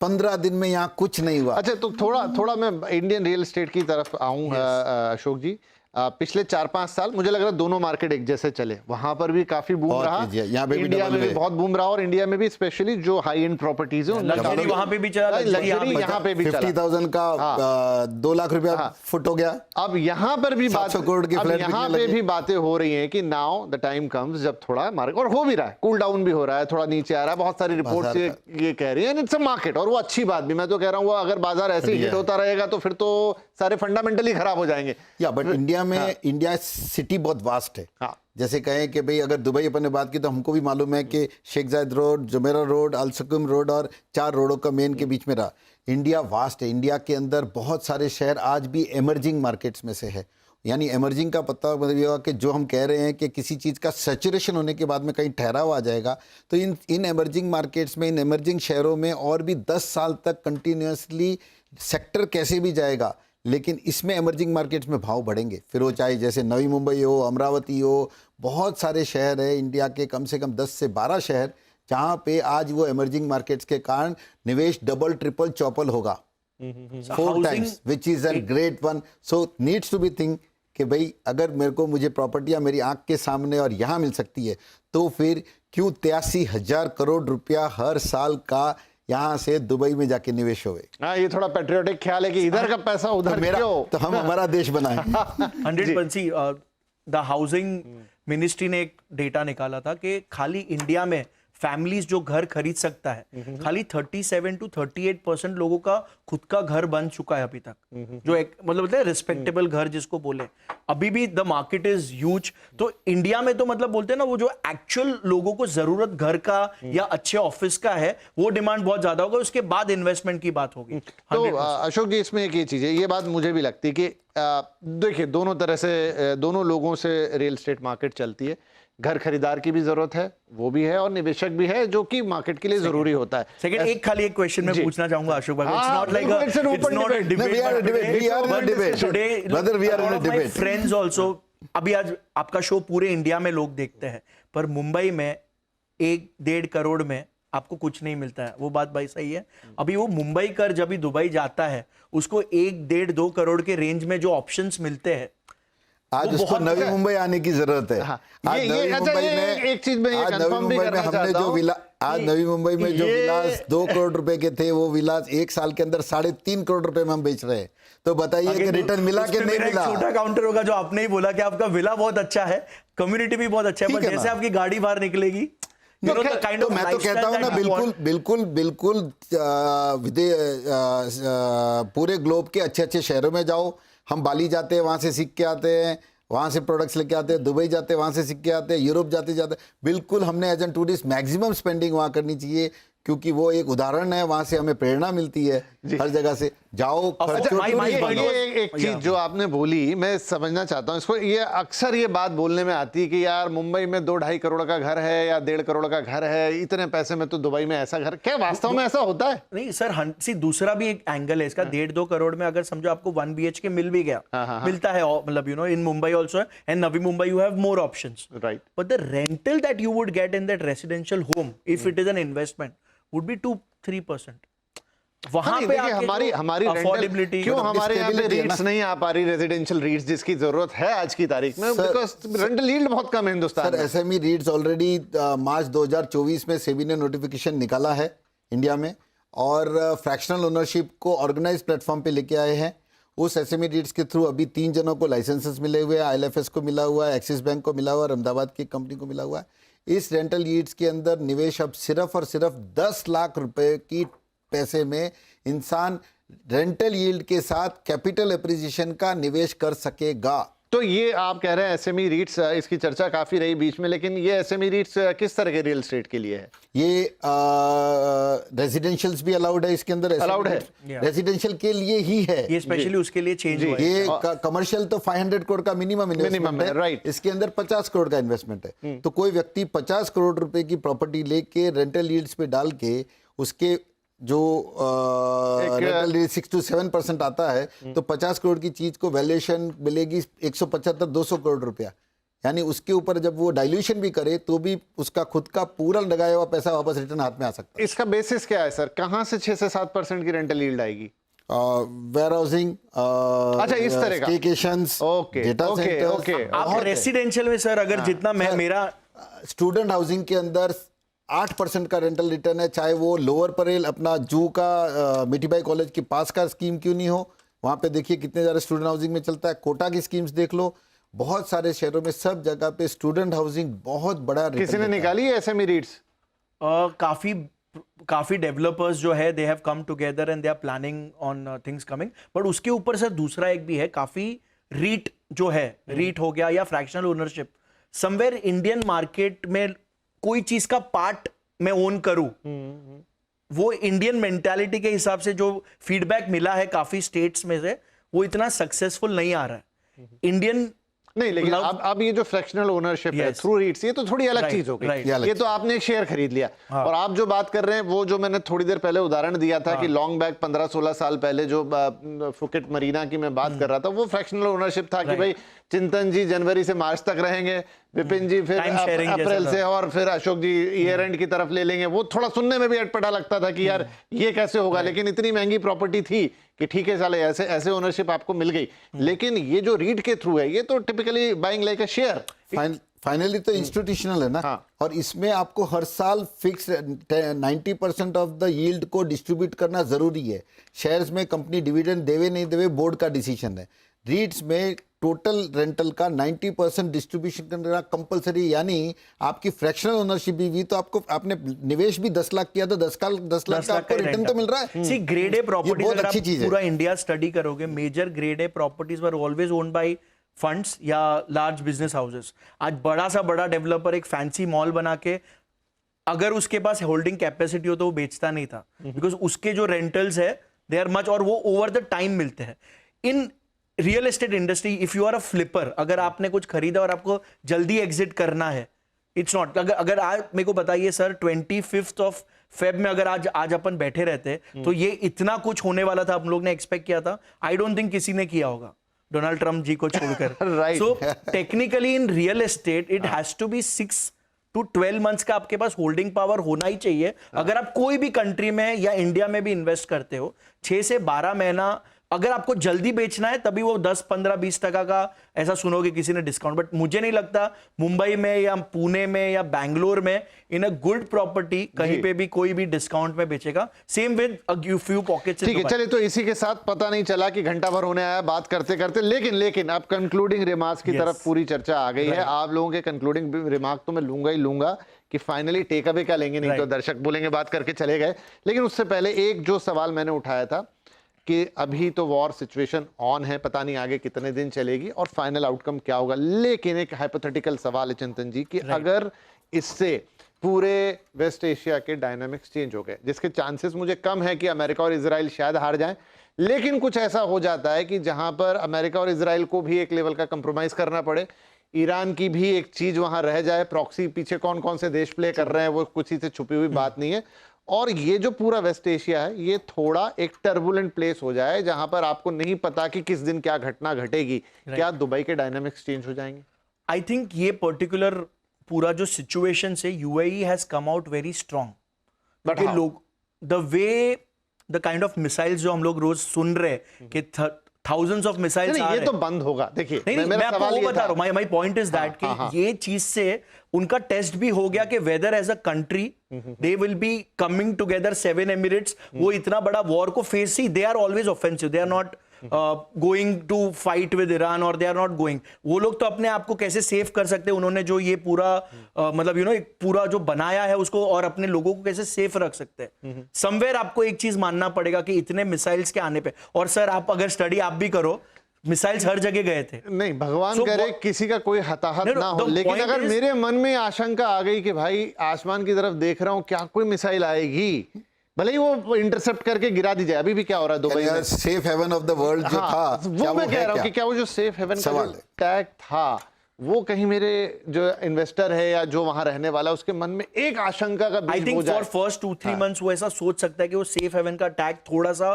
15 दिन में यहाँ कुछ नहीं हुआ। अच्छा, तो थोड़ा मैं इंडियन रियल एस्टेट की तरफ आऊँ अशोक जी। पिछले 4-5 साल मुझे लग रहा है दोनों मार्केट एक जैसे चले, वहां पर भी काफी बूम रहा, इंडिया में भी बहुत बूम रहा, और इंडिया में भी स्पेशली जो हाई एंड प्रॉपर्टीज है लग्जरी वहां पे भी चला, लग्जरी यहाँ पे भी चला। 50,000 का 2 लाख रुपया फुट हो गया। अब यहाँ पर भी बात, 700 करोड़ के फ्लैट यहाँ पे भी बातें हो रही हैं कि नाउ द टाइम कम्स जब थोड़ा मार्केट, और हो भी रहा है, कूल डाउन भी हो रहा है, थोड़ा नीचे आ रहा है, बहुत सारी रिपोर्ट्स ये कह रही है, इट्स अ मार्केट, और वो अच्छी बात भी, मैं तो कह रहा हूँ वो अगर बाजार ऐसे ही हिट होता रहेगा तो फिर तो सारे फंडामेंटली खराब हो जाएंगे। या बट इंडिया में इंडिया सिटी बहुत वास्ट है। हाँ। जैसे कहें कि भाई अगर दुबई अपन ने बात की तो हमको भी मालूम है कि शेख जायद रोड, जुमेरा रोड, अल-सुकुम रोड और 4 रोडों का मेन के बीच में रहा। इंडिया वास्ट है। इंडिया के अंदर बहुत सारे शहर आज भी एमर्जिंग मार्केट्स में से है। यानी एमर्जिंग का पता मतलब ये हुआ कि जो हम कह रहे हैं कि किसी चीज़ का सैचुरेशन होने के बाद में कहीं ठहराव आ जाएगा, तो इन एमर्जिंग मार्केट्स में, इन एमर्जिंग शहरों में और भी 10 साल तक कंटिन्यूसली सेक्टर कैसे भी जाएगा, लेकिन इसमें एमर्जिंग मार्केट्स में भाव बढ़ेंगे। फिर वो चाहे जैसे नवी मुंबई हो, अमरावती हो, बहुत सारे शहर है इंडिया के, कम से कम 10 से 12 शहर जहाँ पे आज वो एमर्जिंग मार्केट्स के कारण निवेश डबल ट्रिपल चौपल होगा, 4 times, which is a great one. So needs to be think कि भाई अगर मुझे प्रॉपर्टियां मेरी आंख के सामने और यहाँ मिल सकती है, तो फिर क्यों 83,000 करोड़ रुपया हर साल का यहाँ से दुबई में जाके निवेश होवे। हाँ, ये थोड़ा पेट्रियोटिक ख्याल है कि इधर का पैसा उधर मेरा क्यों? तो हम हमारा देश बनाए। 100%। द हाउसिंग मिनिस्ट्री ने एक डेटा निकाला था कि खाली इंडिया में फैमिलीज जो घर खरीद सकता है, खाली 37 to 38% लोगों का खुद का घर बन चुका है अभी तक, जो एक मतलब रिस्पेक्टेबल घर जिसको बोले। अभी भी द मार्केट इज ह्यूज। तो इंडिया में तो मतलब बोलते हैं ना, वो जो एक्चुअल लोगों को जरूरत घर का या अच्छे ऑफिस का है, वो डिमांड बहुत ज्यादा होगा, उसके बाद इन्वेस्टमेंट की बात होगी। तो अशोक जी, इसमें एक ये चीज है, ये बात मुझे भी लगती है कि देखिए दोनों तरह से, दोनों लोगों से रियल एस्टेट मार्केट चलती है। घर खरीदार की भी जरूरत है, वो भी है, और निवेशक भी है, जो कि मार्केट के लिए जरूरी होता है। सेकंड, एक खाली एक क्वेश्चन मैं पूछना चाहूंगा अशोक भाई। It's not like it's not a debate. We are in a debate. We are in a debate. Today, Brother, we are in a debate. Friends also, अभी आज आपका शो पूरे इंडिया में लोग देखते हैं, पर मुंबई में 1-1.5 करोड़ में आपको कुछ नहीं मिलता है। वो बात भाई सही है। अभी वो मुंबई कर जब भी दुबई जाता है, उसको 1-1.5-2 करोड़ के रेंज में जो ऑप्शंस मिलते हैं, आज उसको नवी मुंबई आने की जरूरत है। हाँ, आज नवी मुंबई में एक चीज में आज नवी मुंबई में हमने जो आज नवी मुंबई में जो विलास 2 करोड़ रुपए के थे, वो विलास 1 साल के अंदर 3.5 करोड़ रुपए में हम बेच रहे हैं। तो बताइए कि रिटर्न मिला कि नहीं मिला। छोटा काउंटर होगा जो आपने ही बोला कि आपका विला बहुत अच्छा है, कम्युनिटी भी बहुत अच्छा है, पर जैसे आपकी गाड़ी बाहर निकलेगी, तो मैं तो कहता हूँ ना, बिल्कुल पूरे ग्लोब के अच्छे अच्छे शहरों में जाओ। हम बाली जाते हैं, वहाँ से सीख के आते हैं, वहाँ से प्रोडक्ट्स लेके आते हैं, दुबई जाते हैं, वहाँ से सीख के आते हैं, यूरोप जाते बिल्कुल हमने as an tourist maximum spending वहाँ करनी चाहिए, क्योंकि वो एक उदाहरण है, वहाँ से हमें प्रेरणा मिलती है। हर जगह से जाओ। एक चीज जो आपने बोली, मैं समझना चाहता हूँ इसको। ये अक्सर ये बात बोलने में आती है कि यार मुंबई में 2-2.5 करोड़ का घर है या 1.5 करोड़ का घर है, इतने पैसे में तो दुबई में ऐसा घर, क्या वास्तव में ऐसा होता है? नहीं सर, दूसरा भी एक एंगल है इसका। 1.5-2 करोड़ में अगर समझो आपको 1 BHK मिल भी गया, मिलता है, मतलब in Mumbai also and Navi Mumbai you have more options, right, but the rental that you would get in that residential home if it is an investment would be 2-3%। वहां पे हमारी अफोर्डेबिलिटी, क्यों हमारे यहाँ पे रीट्स नहीं आ पा रही, रेजिडेंशियल रीट्स जिसकी जरूरत है आज की तारीख में, बिकॉज़ रेंटल यील्ड बहुत कम है हिंदुस्तान में। एसएमई रीट्स ऑलरेडी मार्च 2024 में सेबी ने नोटिफिकेशन निकाला है इंडिया में, और फ्रैक्शनल ओनरशिप को ऑर्गेनाइज प्लेटफॉर्म पे लेके आए हैं। उस एसएमई रीट्स के थ्रू अभी 3 जनों को लाइसेंसेस मिले हुए हैं, IL&FS को मिला हुआ है, एक्सिस बैंक को मिला हुआ है और अहमदाबाद की कंपनी को मिला हुआ है। इस रेंटल यील्ड्स के अंदर निवेश अब सिर्फ और सिर्फ 10 लाख रुपए की पैसे में इंसान रेंटल यील्ड के साथ कैपिटल एप्रिसिएशन का निवेश कर सकेगा। तो ये आप कह रहे हैं एसएमई रीट्स, इसकी चर्चा काफी रही बीच में, लेकिन ये एसएमई रीट्स किस तरह के रियल एस्टेट के लिए है? ये रेजिडेंशियल्स भी अलाउड है, इसके अंदर अलाउड है, रेजिडेंशियल के लिए ही है, ये स्पेशली उसके लिए चेंज हुआ है। ये कमर्शियल तो 500 करोड़ का मिनिमम इन्वेस्टमेंट है, राइट। इसके अंदर 50 करोड़ का इन्वेस्टमेंट है। तो कोई व्यक्ति 50 करोड़ रुपए की प्रॉपर्टी लेके रेंटल यील्ड्स पे डाल के उसके जो रेंटल 6 to 7% आता है, तो 50 करोड़ की चीज को वैल्यूएशन मिलेगी 175-200 करोड़ रुपया। यानी उसके ऊपर जब वो डाइल्यूशन भी करे तो भी उसका खुद का पूरा लगाया हुआ पैसा वापस रिटर्न हाथ में आ सकता है। इसका बेसिस क्या है सर? कहां से 6 से 7% की रेंटल यील्ड आएगी? वेयर हाउसिंग, अच्छा, इस तरह का स्टेकेशंस, डेटा सेंटर्स। आप रेसिडेंशियल में सर अगर जितना मेरा स्टूडेंट हाउसिंग के अंदर 8% का रेंटल रिटर्न है, चाहे वो लोअर परेल अपना जू का मिठीबाई कॉलेज के पास का स्कीम क्यों नहीं हो, वहाँ पे देखिए कितने ज़्यादा स्टूडेंट हाउसिंग में चलता है। कोटा की स्कीम्स देख लो, बहुत सारे शहरों में सब जगह पे स्टूडेंट हाउसिंग बहुत बड़ा। किसी ने निकाली है एसएमई रीट्स? काफी काफी डेवलपर्स जो है they have come together and they are planning on things coming, but उसके ऊपर सर दूसरा एक भी है, काफी रीट जो है, रीट हो गया या fractional ownership, somewhere Indian market में कोई चीज का पार्ट मैं ओन करूं, वो इंडियन मेंटालिटी के हिसाब से जो फीडबैक मिला है काफी स्टेट्स में से, वो इतना सक्सेसफुल नहीं आ रहा है इंडियन। नहीं, लेकिन अब ये जो फ्रैक्शनल ओनरशिप है थ्रू रीट्स, ये तो थोड़ी अलग चीज हो गई। ये तो आपने एक शेयर खरीद लिया, और आप जो बात कर रहे हैं वो जो मैंने थोड़ी देर पहले उदाहरण दिया था कि लॉन्ग बैक 15-16 साल पहले जो फुकेट मरीना की मैं बात कर रहा था, वो फ्रैक्शनल ओनरशिप था कि भाई चिंतन जी जनवरी से मार्च तक रहेंगे, विपिन जी फिर अप्रैल से, और फिर अशोक जी ईयर एंड की तरफ ले लेंगे। वो थोड़ा सुनने में भी अटपटा लगता था कि यार ये कैसे होगा, लेकिन इतनी महंगी प्रॉपर्टी थी कि ठीक है साले ऐसे ऐसे ओनरशिप आपको मिल गई। लेकिन ये जो रीट के थ्रू है, ये तो typically buying like a share. Finally तो इंस्टीट्यूशनल है ना। हाँ। और इसमें आपको हर साल फिक्स 90% ऑफ द यील्ड को डिस्ट्रीब्यूट करना जरूरी है। शेयर्स में कंपनी डिविडेंड देवे नहीं देवे बोर्ड का डिसीजन है। रीट्स में टोटल रेंटल का 90% डिस्ट्रीब्यूशन करना कंपलसरी, यानी आपकी फ्रैक्शनल ओनरशिप भी तो आपको, आपने निवेश भी 10 लाख किया तो 10 लाख का आपको रिटर्न तो मिल रहा है। सी ग्रेड ए प्रॉपर्टीज बहुत अच्छी चीज है। पूरा इंडिया स्टडी करोगे, major grade A properties were always owned by funds या लार्ज बिजनेस हाउसेस। आज बड़ा सा बड़ा डेवलपर एक फैंसी मॉल बना के अगर उसके पास होल्डिंग कैपेसिटी हो तो वो बेचता नहीं था, बिकॉज उसके जो रेंटल्स है दे आर मच, और वो ओवर द टाइम मिलते हैं। In real estate industry if you are a flipper, अगर आपने कुछ खरीदा और आपको जल्दी एग्जिट करना है, इट्स नॉट। अगर आज मेरे को बताइए सर 25 ऑफ फेब में अगर आज अपन बैठे रहते तो ये इतना कुछ होने वाला था, हम लोग ने एक्सपेक्ट किया था? आई डोंट थिंक किसी ने किया होगा, डोनाल्ड ट्रम्प जी को छोड़कर। Right. So technically in real estate it has to be 6 to 12 months का आपके पास होल्डिंग पावर होना ही चाहिए। अगर आप कोई भी कंट्री में या इंडिया में भी इन्वेस्ट करते हो, 6 से 12 महीना अगर आपको जल्दी बेचना है तभी वो 10, 15, 20% का ऐसा सुनोगे किसी ने डिस्काउंट। बट मुझे नहीं लगता मुंबई में या पुणे में या बैंगलोर में इन अ गुड प्रॉपर्टी कहीं पे भी कोई भी डिस्काउंट में बेचेगा। Same with a few pockets. ठीक है, चलिए, तो इसी के साथ पता नहीं चला कि घंटा भर होने आया बात करते करते, लेकिन अब कंक्लूडिंग रिमार्क्स की तरफ पूरी चर्चा आ गई है। आप लोगों के कंक्लूडिंग रिमार्क तो मैं लूंगा ही लूंगा कि फाइनली टेक अवे क्या लेंगे, नहीं तो दर्शक बोलेंगे बात करके चले गए। लेकिन उससे पहले एक जो सवाल मैंने उठाया था कि अभी तो वॉर सिचुएशन ऑन है, पता नहीं आगे कितने दिन चलेगी और फाइनल आउटकम क्या होगा, लेकिन एक हाइपोथेटिकल सवाल है चिंतन जी कि अगर इससे पूरे वेस्ट एशिया के डायनामिक्स चेंज हो गए, जिसके चांसेस मुझे कम है कि अमेरिका और इजराइल शायद हार जाएं, लेकिन कुछ ऐसा हो जाता है कि जहां पर अमेरिका और इजराइल को भी एक लेवल का कंप्रोमाइज करना पड़े, ईरान की भी एक चीज वहां रह जाए, प्रॉक्सी पीछे कौन कौन से देश प्ले कर रहे हैं वो कुछ ही से छुपी हुई बात नहीं है, और ये जो पूरा वेस्ट एशिया है ये थोड़ा एक टर्बुलेंट प्लेस हो जाए जहां पर आपको नहीं पता कि किस दिन क्या घटना घटेगी, क्या दुबई के डायनामिक्स चेंज हो जाएंगे? आई थिंक ये पर्टिकुलर पूरा जो सिचुएशन से UAE has come out very strong. But लोग the way the kind of missiles जो हम लोग रोज सुन रहे कि thousands of missiles ये तो बंद होगा। देखिए, नहीं, मैं आपको वो बता रहा हूँ, माय पॉइंट इज दैट कि ये चीज से उनका टेस्ट भी हो गया कि whether as a country they will be coming together 7 Emirates, वो इतना बड़ा वॉर को फेस ही, they are always offensive, they are not going to fight with Iran और दे आर नॉट गोइंग, वो लोग तो अपने आप को कैसे सेव कर सकते हैं, उन्होंने जो ये पूरा मतलब एक पूरा जो बनाया है उसको, और अपने लोगों को कैसे सेफ रख सकते हैं। समवेयर आपको एक चीज मानना पड़ेगा कि इतने मिसाइल्स के आने पे, और सर आप अगर स्टडी आप भी करो, मिसाइल्स हर जगह गए थे। नहीं, भगवान करे किसी का कोई हताहत ना हो, लेकिन अगर मेरे मन में आशंका आ गई कि भाई आसमान की तरफ देख रहा हूं, क्या कोई मिसाइल आएगी, भले ही वो इंटरसेप्ट करके गिरा दी जाए। अभी भी क्या हो रहा है दुबई में, safe haven of the world जो था, वो मैं कह रहा हूं कि क्या वो जो सेफ हेवन का टैग था, वो कहीं मेरे जो इन्वेस्टर है या जो वहां रहने वाला उसके मन में एक आशंका का बीज हो जाए। फॉर फर्स्ट 2-3 मंथ्स वो ऐसा सोच सकता है कि वो सेफ हेवन का टैग थोड़ा सा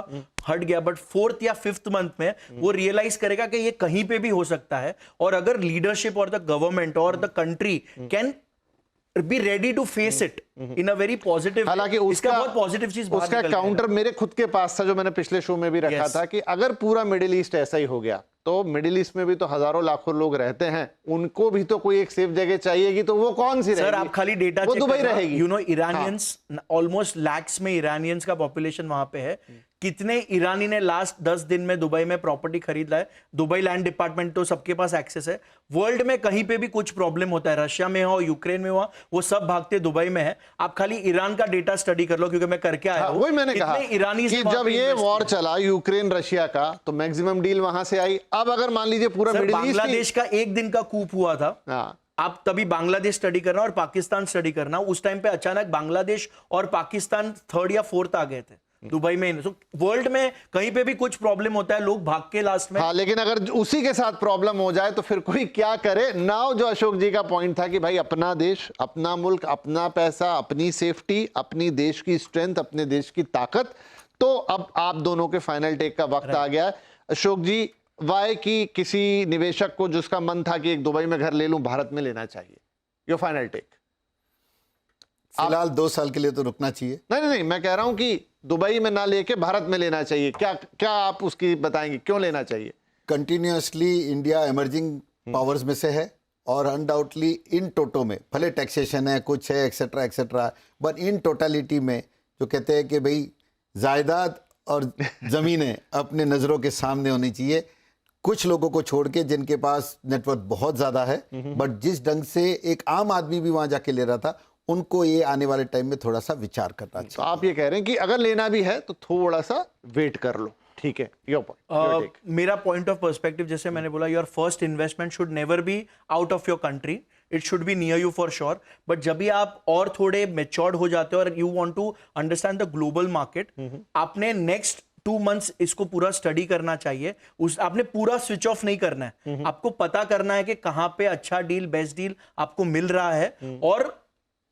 हट गया, बट 4th या 5th मंथ में वो रियलाइज करेगा कि ये कहीं पे भी हो सकता है, और अगर लीडरशिप और द गवर्नमेंट और the country can be ready to face it in a very positive, हालांकि उसका बहुत पॉजिटिव चीज, उसका काउंटर मेरे खुद के पास था जो मैंने पिछले शो में भी रखा था कि अगर पूरा मिडिल ईस्ट ऐसा ही हो गया तो मिडिल ईस्ट में भी तो हजारों लाखों लोग रहते हैं, उनको भी तो कोई एक सेफ जगह चाहिएगी, तो वो कौन सी रहेगी? सर आप खाली डेटा वो दुबई रहेगी। इरानियंस ऑलमोस्ट लैक्स में इरानियंस का पॉपुलेशन वहां पे है, कितने ईरानी ने लास्ट 10 दिन में दुबई में प्रॉपर्टी खरीद ला है। दुबई लैंड डिपार्टमेंट तो सबके पास एक्सेस है। वर्ल्ड में कहीं पे भी कुछ प्रॉब्लम होता है, रशिया में हो, यूक्रेन में हो, वो सब भागते दुबई में है। आप खाली ईरान का डेटा स्टडी कर लो, क्योंकि मैं करके आया हूं। वही मैंने कहा ईरानी कि जब ये वॉर चला यूक्रेन रशिया का, तो मैक्सिमम डील वहां से आई। अब अगर मान लीजिए पूरा मिडिल ईस्ट, बांग्लादेश का एक दिन का कूप हुआ था। हाँ, आप तभी बांग्लादेश स्टडी करना और पाकिस्तान स्टडी करना। उस टाइम पे अचानक बांग्लादेश और पाकिस्तान 3rd या 4th आ गए थे दुबई में। तो वर्ल्ड में कहीं पे भी कुछ प्रॉब्लम होता है, लोग भाग के लास्ट में। हाँ, लेकिन अगर उसी के साथ प्रॉब्लम हो जाए तो फिर कोई क्या करे। नाउ जो अशोक जी का पॉइंट था कि भाई अपना देश, अपना मुल्क, अपना पैसा, अपनी सेफ्टी, अपनी देश की स्ट्रेंथ, अपने देश की ताकत। तो अब आप दोनों के फाइनल टेक का वक्त आ गया है। अशोक जी, वाई की किसी निवेशक को जिसका मन था कि एक दुबई में घर ले लूं, भारत में लेना चाहिए? Your final take. फिलहाल 2 साल के लिए तो रुकना चाहिए। नहीं, मैं कह रहा हूं कि दुबई में ना लेके भारत में लेना चाहिए। क्या आप उसकी बताएंगे, क्यों लेना चाहिए? कंटिन्यूअसली इंडिया इमर्जिंग पावर्स में से है, और अनडाउटली इन टोटो में भले टैक्सेशन है, कुछ है, etcetera etcetera, but in totality में जो कहते हैं कि भाई जायदाद और ज़मीनें अपने नज़रों के सामने होनी चाहिए। कुछ लोगों को छोड़ के जिनके पास नेटवर्थ बहुत ज़्यादा है, बट जिस ढंग से एक आम आदमी भी वहाँ जाके ले रहा था, उनको ये आने वाले टाइम में थोड़ा सा विचार करना चाहिए। तो आप ये कह रहे हैं कि अगर लेना भी है तो थोड़ा सा वेट कर लो, ठीक है? Your point. मेरा पॉइंट ऑफ पर्सपेक्टिव, जैसे मैंने बोला, your first investment should never be out of your country, it should be near you for sure. But जब भी आप और थोड़े मेच्योर्ड हो जाते हो और you want to understand the global market, आपने नेक्स्ट 2 months इसको पूरा स्टडी करना चाहिए। आपने पूरा स्विच ऑफ नहीं करना है। आपको पता करना है कि कहां पे अच्छा डील, बेस्ट डील आपको मिल रहा है, और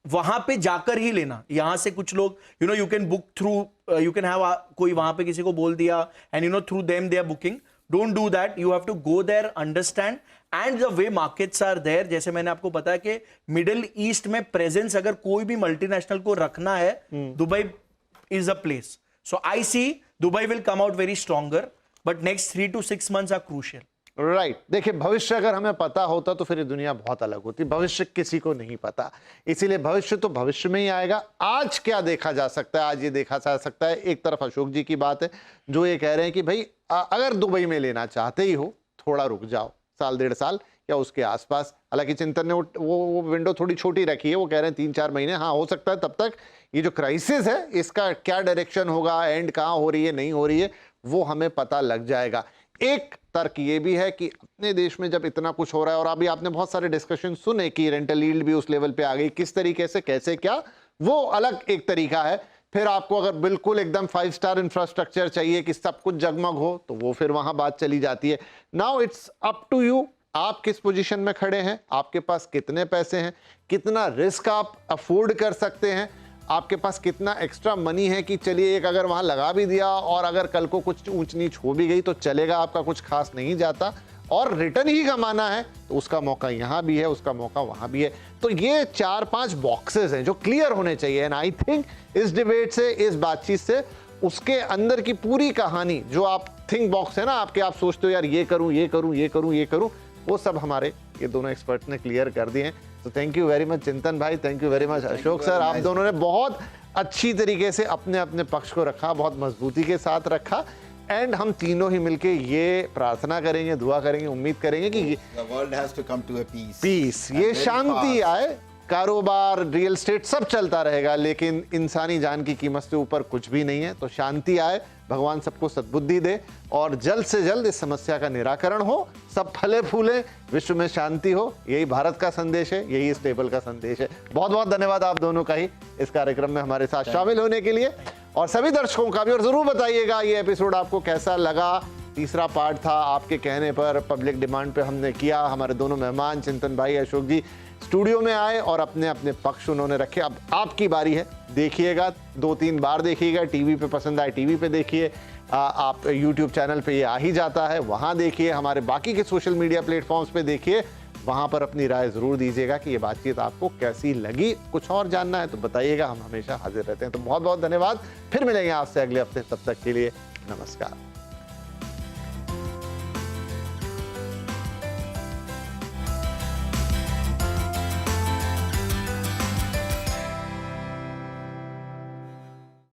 वहां पे जाकर ही लेना। यहां से कुछ लोग you can book through, you can have कोई वहां पे किसी को बोल दिया and through them they are booking. Don't do that. You have to go there, understand and the way markets are there. जैसे मैंने आपको बताया कि मिडिल ईस्ट में प्रेजेंस अगर कोई भी मल्टीनेशनल को रखना है, Dubai is a place. So I see Dubai will come out very stronger, but next 3 to 6 months are crucial. Right. देखिए, भविष्य अगर हमें पता होता तो फिर ये दुनिया बहुत अलग होती। भविष्य किसी को नहीं पता, इसीलिए भविष्य तो भविष्य में ही आएगा। आज क्या देखा जा सकता है? आज ये देखा जा सकता है, एक तरफ अशोक जी की बात है जो ये कह रहे हैं कि भाई अगर दुबई में लेना चाहते ही हो, थोड़ा रुक जाओ, 1-1.5 साल या उसके आसपास। हालांकि चिंतन ने वो विंडो थोड़ी छोटी रखी है, वो कह रहे हैं 3-4 महीने। हाँ, हो सकता है तब तक ये जो क्राइसिस है इसका क्या डायरेक्शन होगा, एंड कहाँ हो रही है, नहीं हो रही है, वो हमें पता लग जाएगा। एक तर्क ये भी है कि अपने देश में जब इतना कुछ हो रहा है, और अभी आपने बहुत सारे डिस्कशन सुने कि रेंटल यील्ड भी उस लेवल पे आ गई, किस तरीके से, कैसे, क्या, वो अलग एक तरीका है। फिर आपको अगर बिल्कुल एकदम 5 स्टार इंफ्रास्ट्रक्चर चाहिए कि सब कुछ जगमग हो, तो वो फिर वहां बात चली जाती है। Now it's up to you, आप किस पोजीशन में खड़े हैं, आपके पास कितने पैसे हैं, कितना रिस्क आप अफोर्ड कर सकते हैं, आपके पास कितना एक्स्ट्रा मनी है कि चलिए एक अगर वहां लगा भी दिया और अगर कल को कुछ ऊंच नीच हो भी गई तो चलेगा, आपका कुछ खास नहीं जाता, और रिटर्न ही कमाना है तो उसका मौका यहां भी है, उसका मौका वहां भी है। तो ये 4-5 बॉक्सेस हैं जो क्लियर होने चाहिए। एंड आई थिंक इस डिबेट से, इस बातचीत से, उसके अंदर की पूरी कहानी जो आप थिंक बॉक्स है ना आपके, आप सोचते हो यार ये करूं, ये करूं, ये करूं, ये करूं, वो सब हमारे ये दोनों एक्सपर्ट ने क्लियर कर दिए हैं। तो थैंक यू वेरी मच चिंतन भाई, thank you very much Ashok sir. आप दोनों ने बहुत अच्छी तरीके से अपने अपने पक्ष को रखा, बहुत मजबूती के साथ रखा। एंड हम तीनों ही मिलके ये प्रार्थना करेंगे, दुआ करेंगे, उम्मीद करेंगे कि The world has to come to a peace. Peace, ये शांति आए। कारोबार, रियल एस्टेट सब चलता रहेगा, लेकिन इंसानी जान की कीमत से ऊपर कुछ भी नहीं है। तो शांति आए, भगवान सबको सद्बुद्धि दे, और जल्द से जल्द इस समस्या का निराकरण हो, सब फले फूले, विश्व में शांति हो। यही भारत का संदेश है, यही इस टेबल का संदेश है। बहुत बहुत धन्यवाद आप दोनों का ही इस कार्यक्रम में हमारे साथ शामिल होने के लिए, और सभी दर्शकों का भी। और जरूर बताइएगा ये एपिसोड आपको कैसा लगा। तीसरा पार्ट था, आपके कहने पर, पब्लिक डिमांड पे हमने किया। हमारे दोनों मेहमान चिंतन भाई, अशोक जी स्टूडियो में आए और अपने अपने पक्ष उन्होंने रखे। अब आपकी बारी है, देखिएगा, 2-3 बार देखिएगा। टीवी पे पसंद आए टीवी पे देखिए, आप यूट्यूब चैनल पे ये आ ही जाता है, वहाँ देखिए, हमारे बाकी के सोशल मीडिया प्लेटफॉर्म्स पे देखिए, वहाँ पर अपनी राय ज़रूर दीजिएगा कि ये बातचीत आपको कैसी लगी। कुछ और जानना है तो बताइएगा, हम हमेशा हाजिर रहते हैं। तो बहुत बहुत धन्यवाद, फिर मिलेंगे आपसे अगले हफ्ते, तब तक के लिए नमस्कार।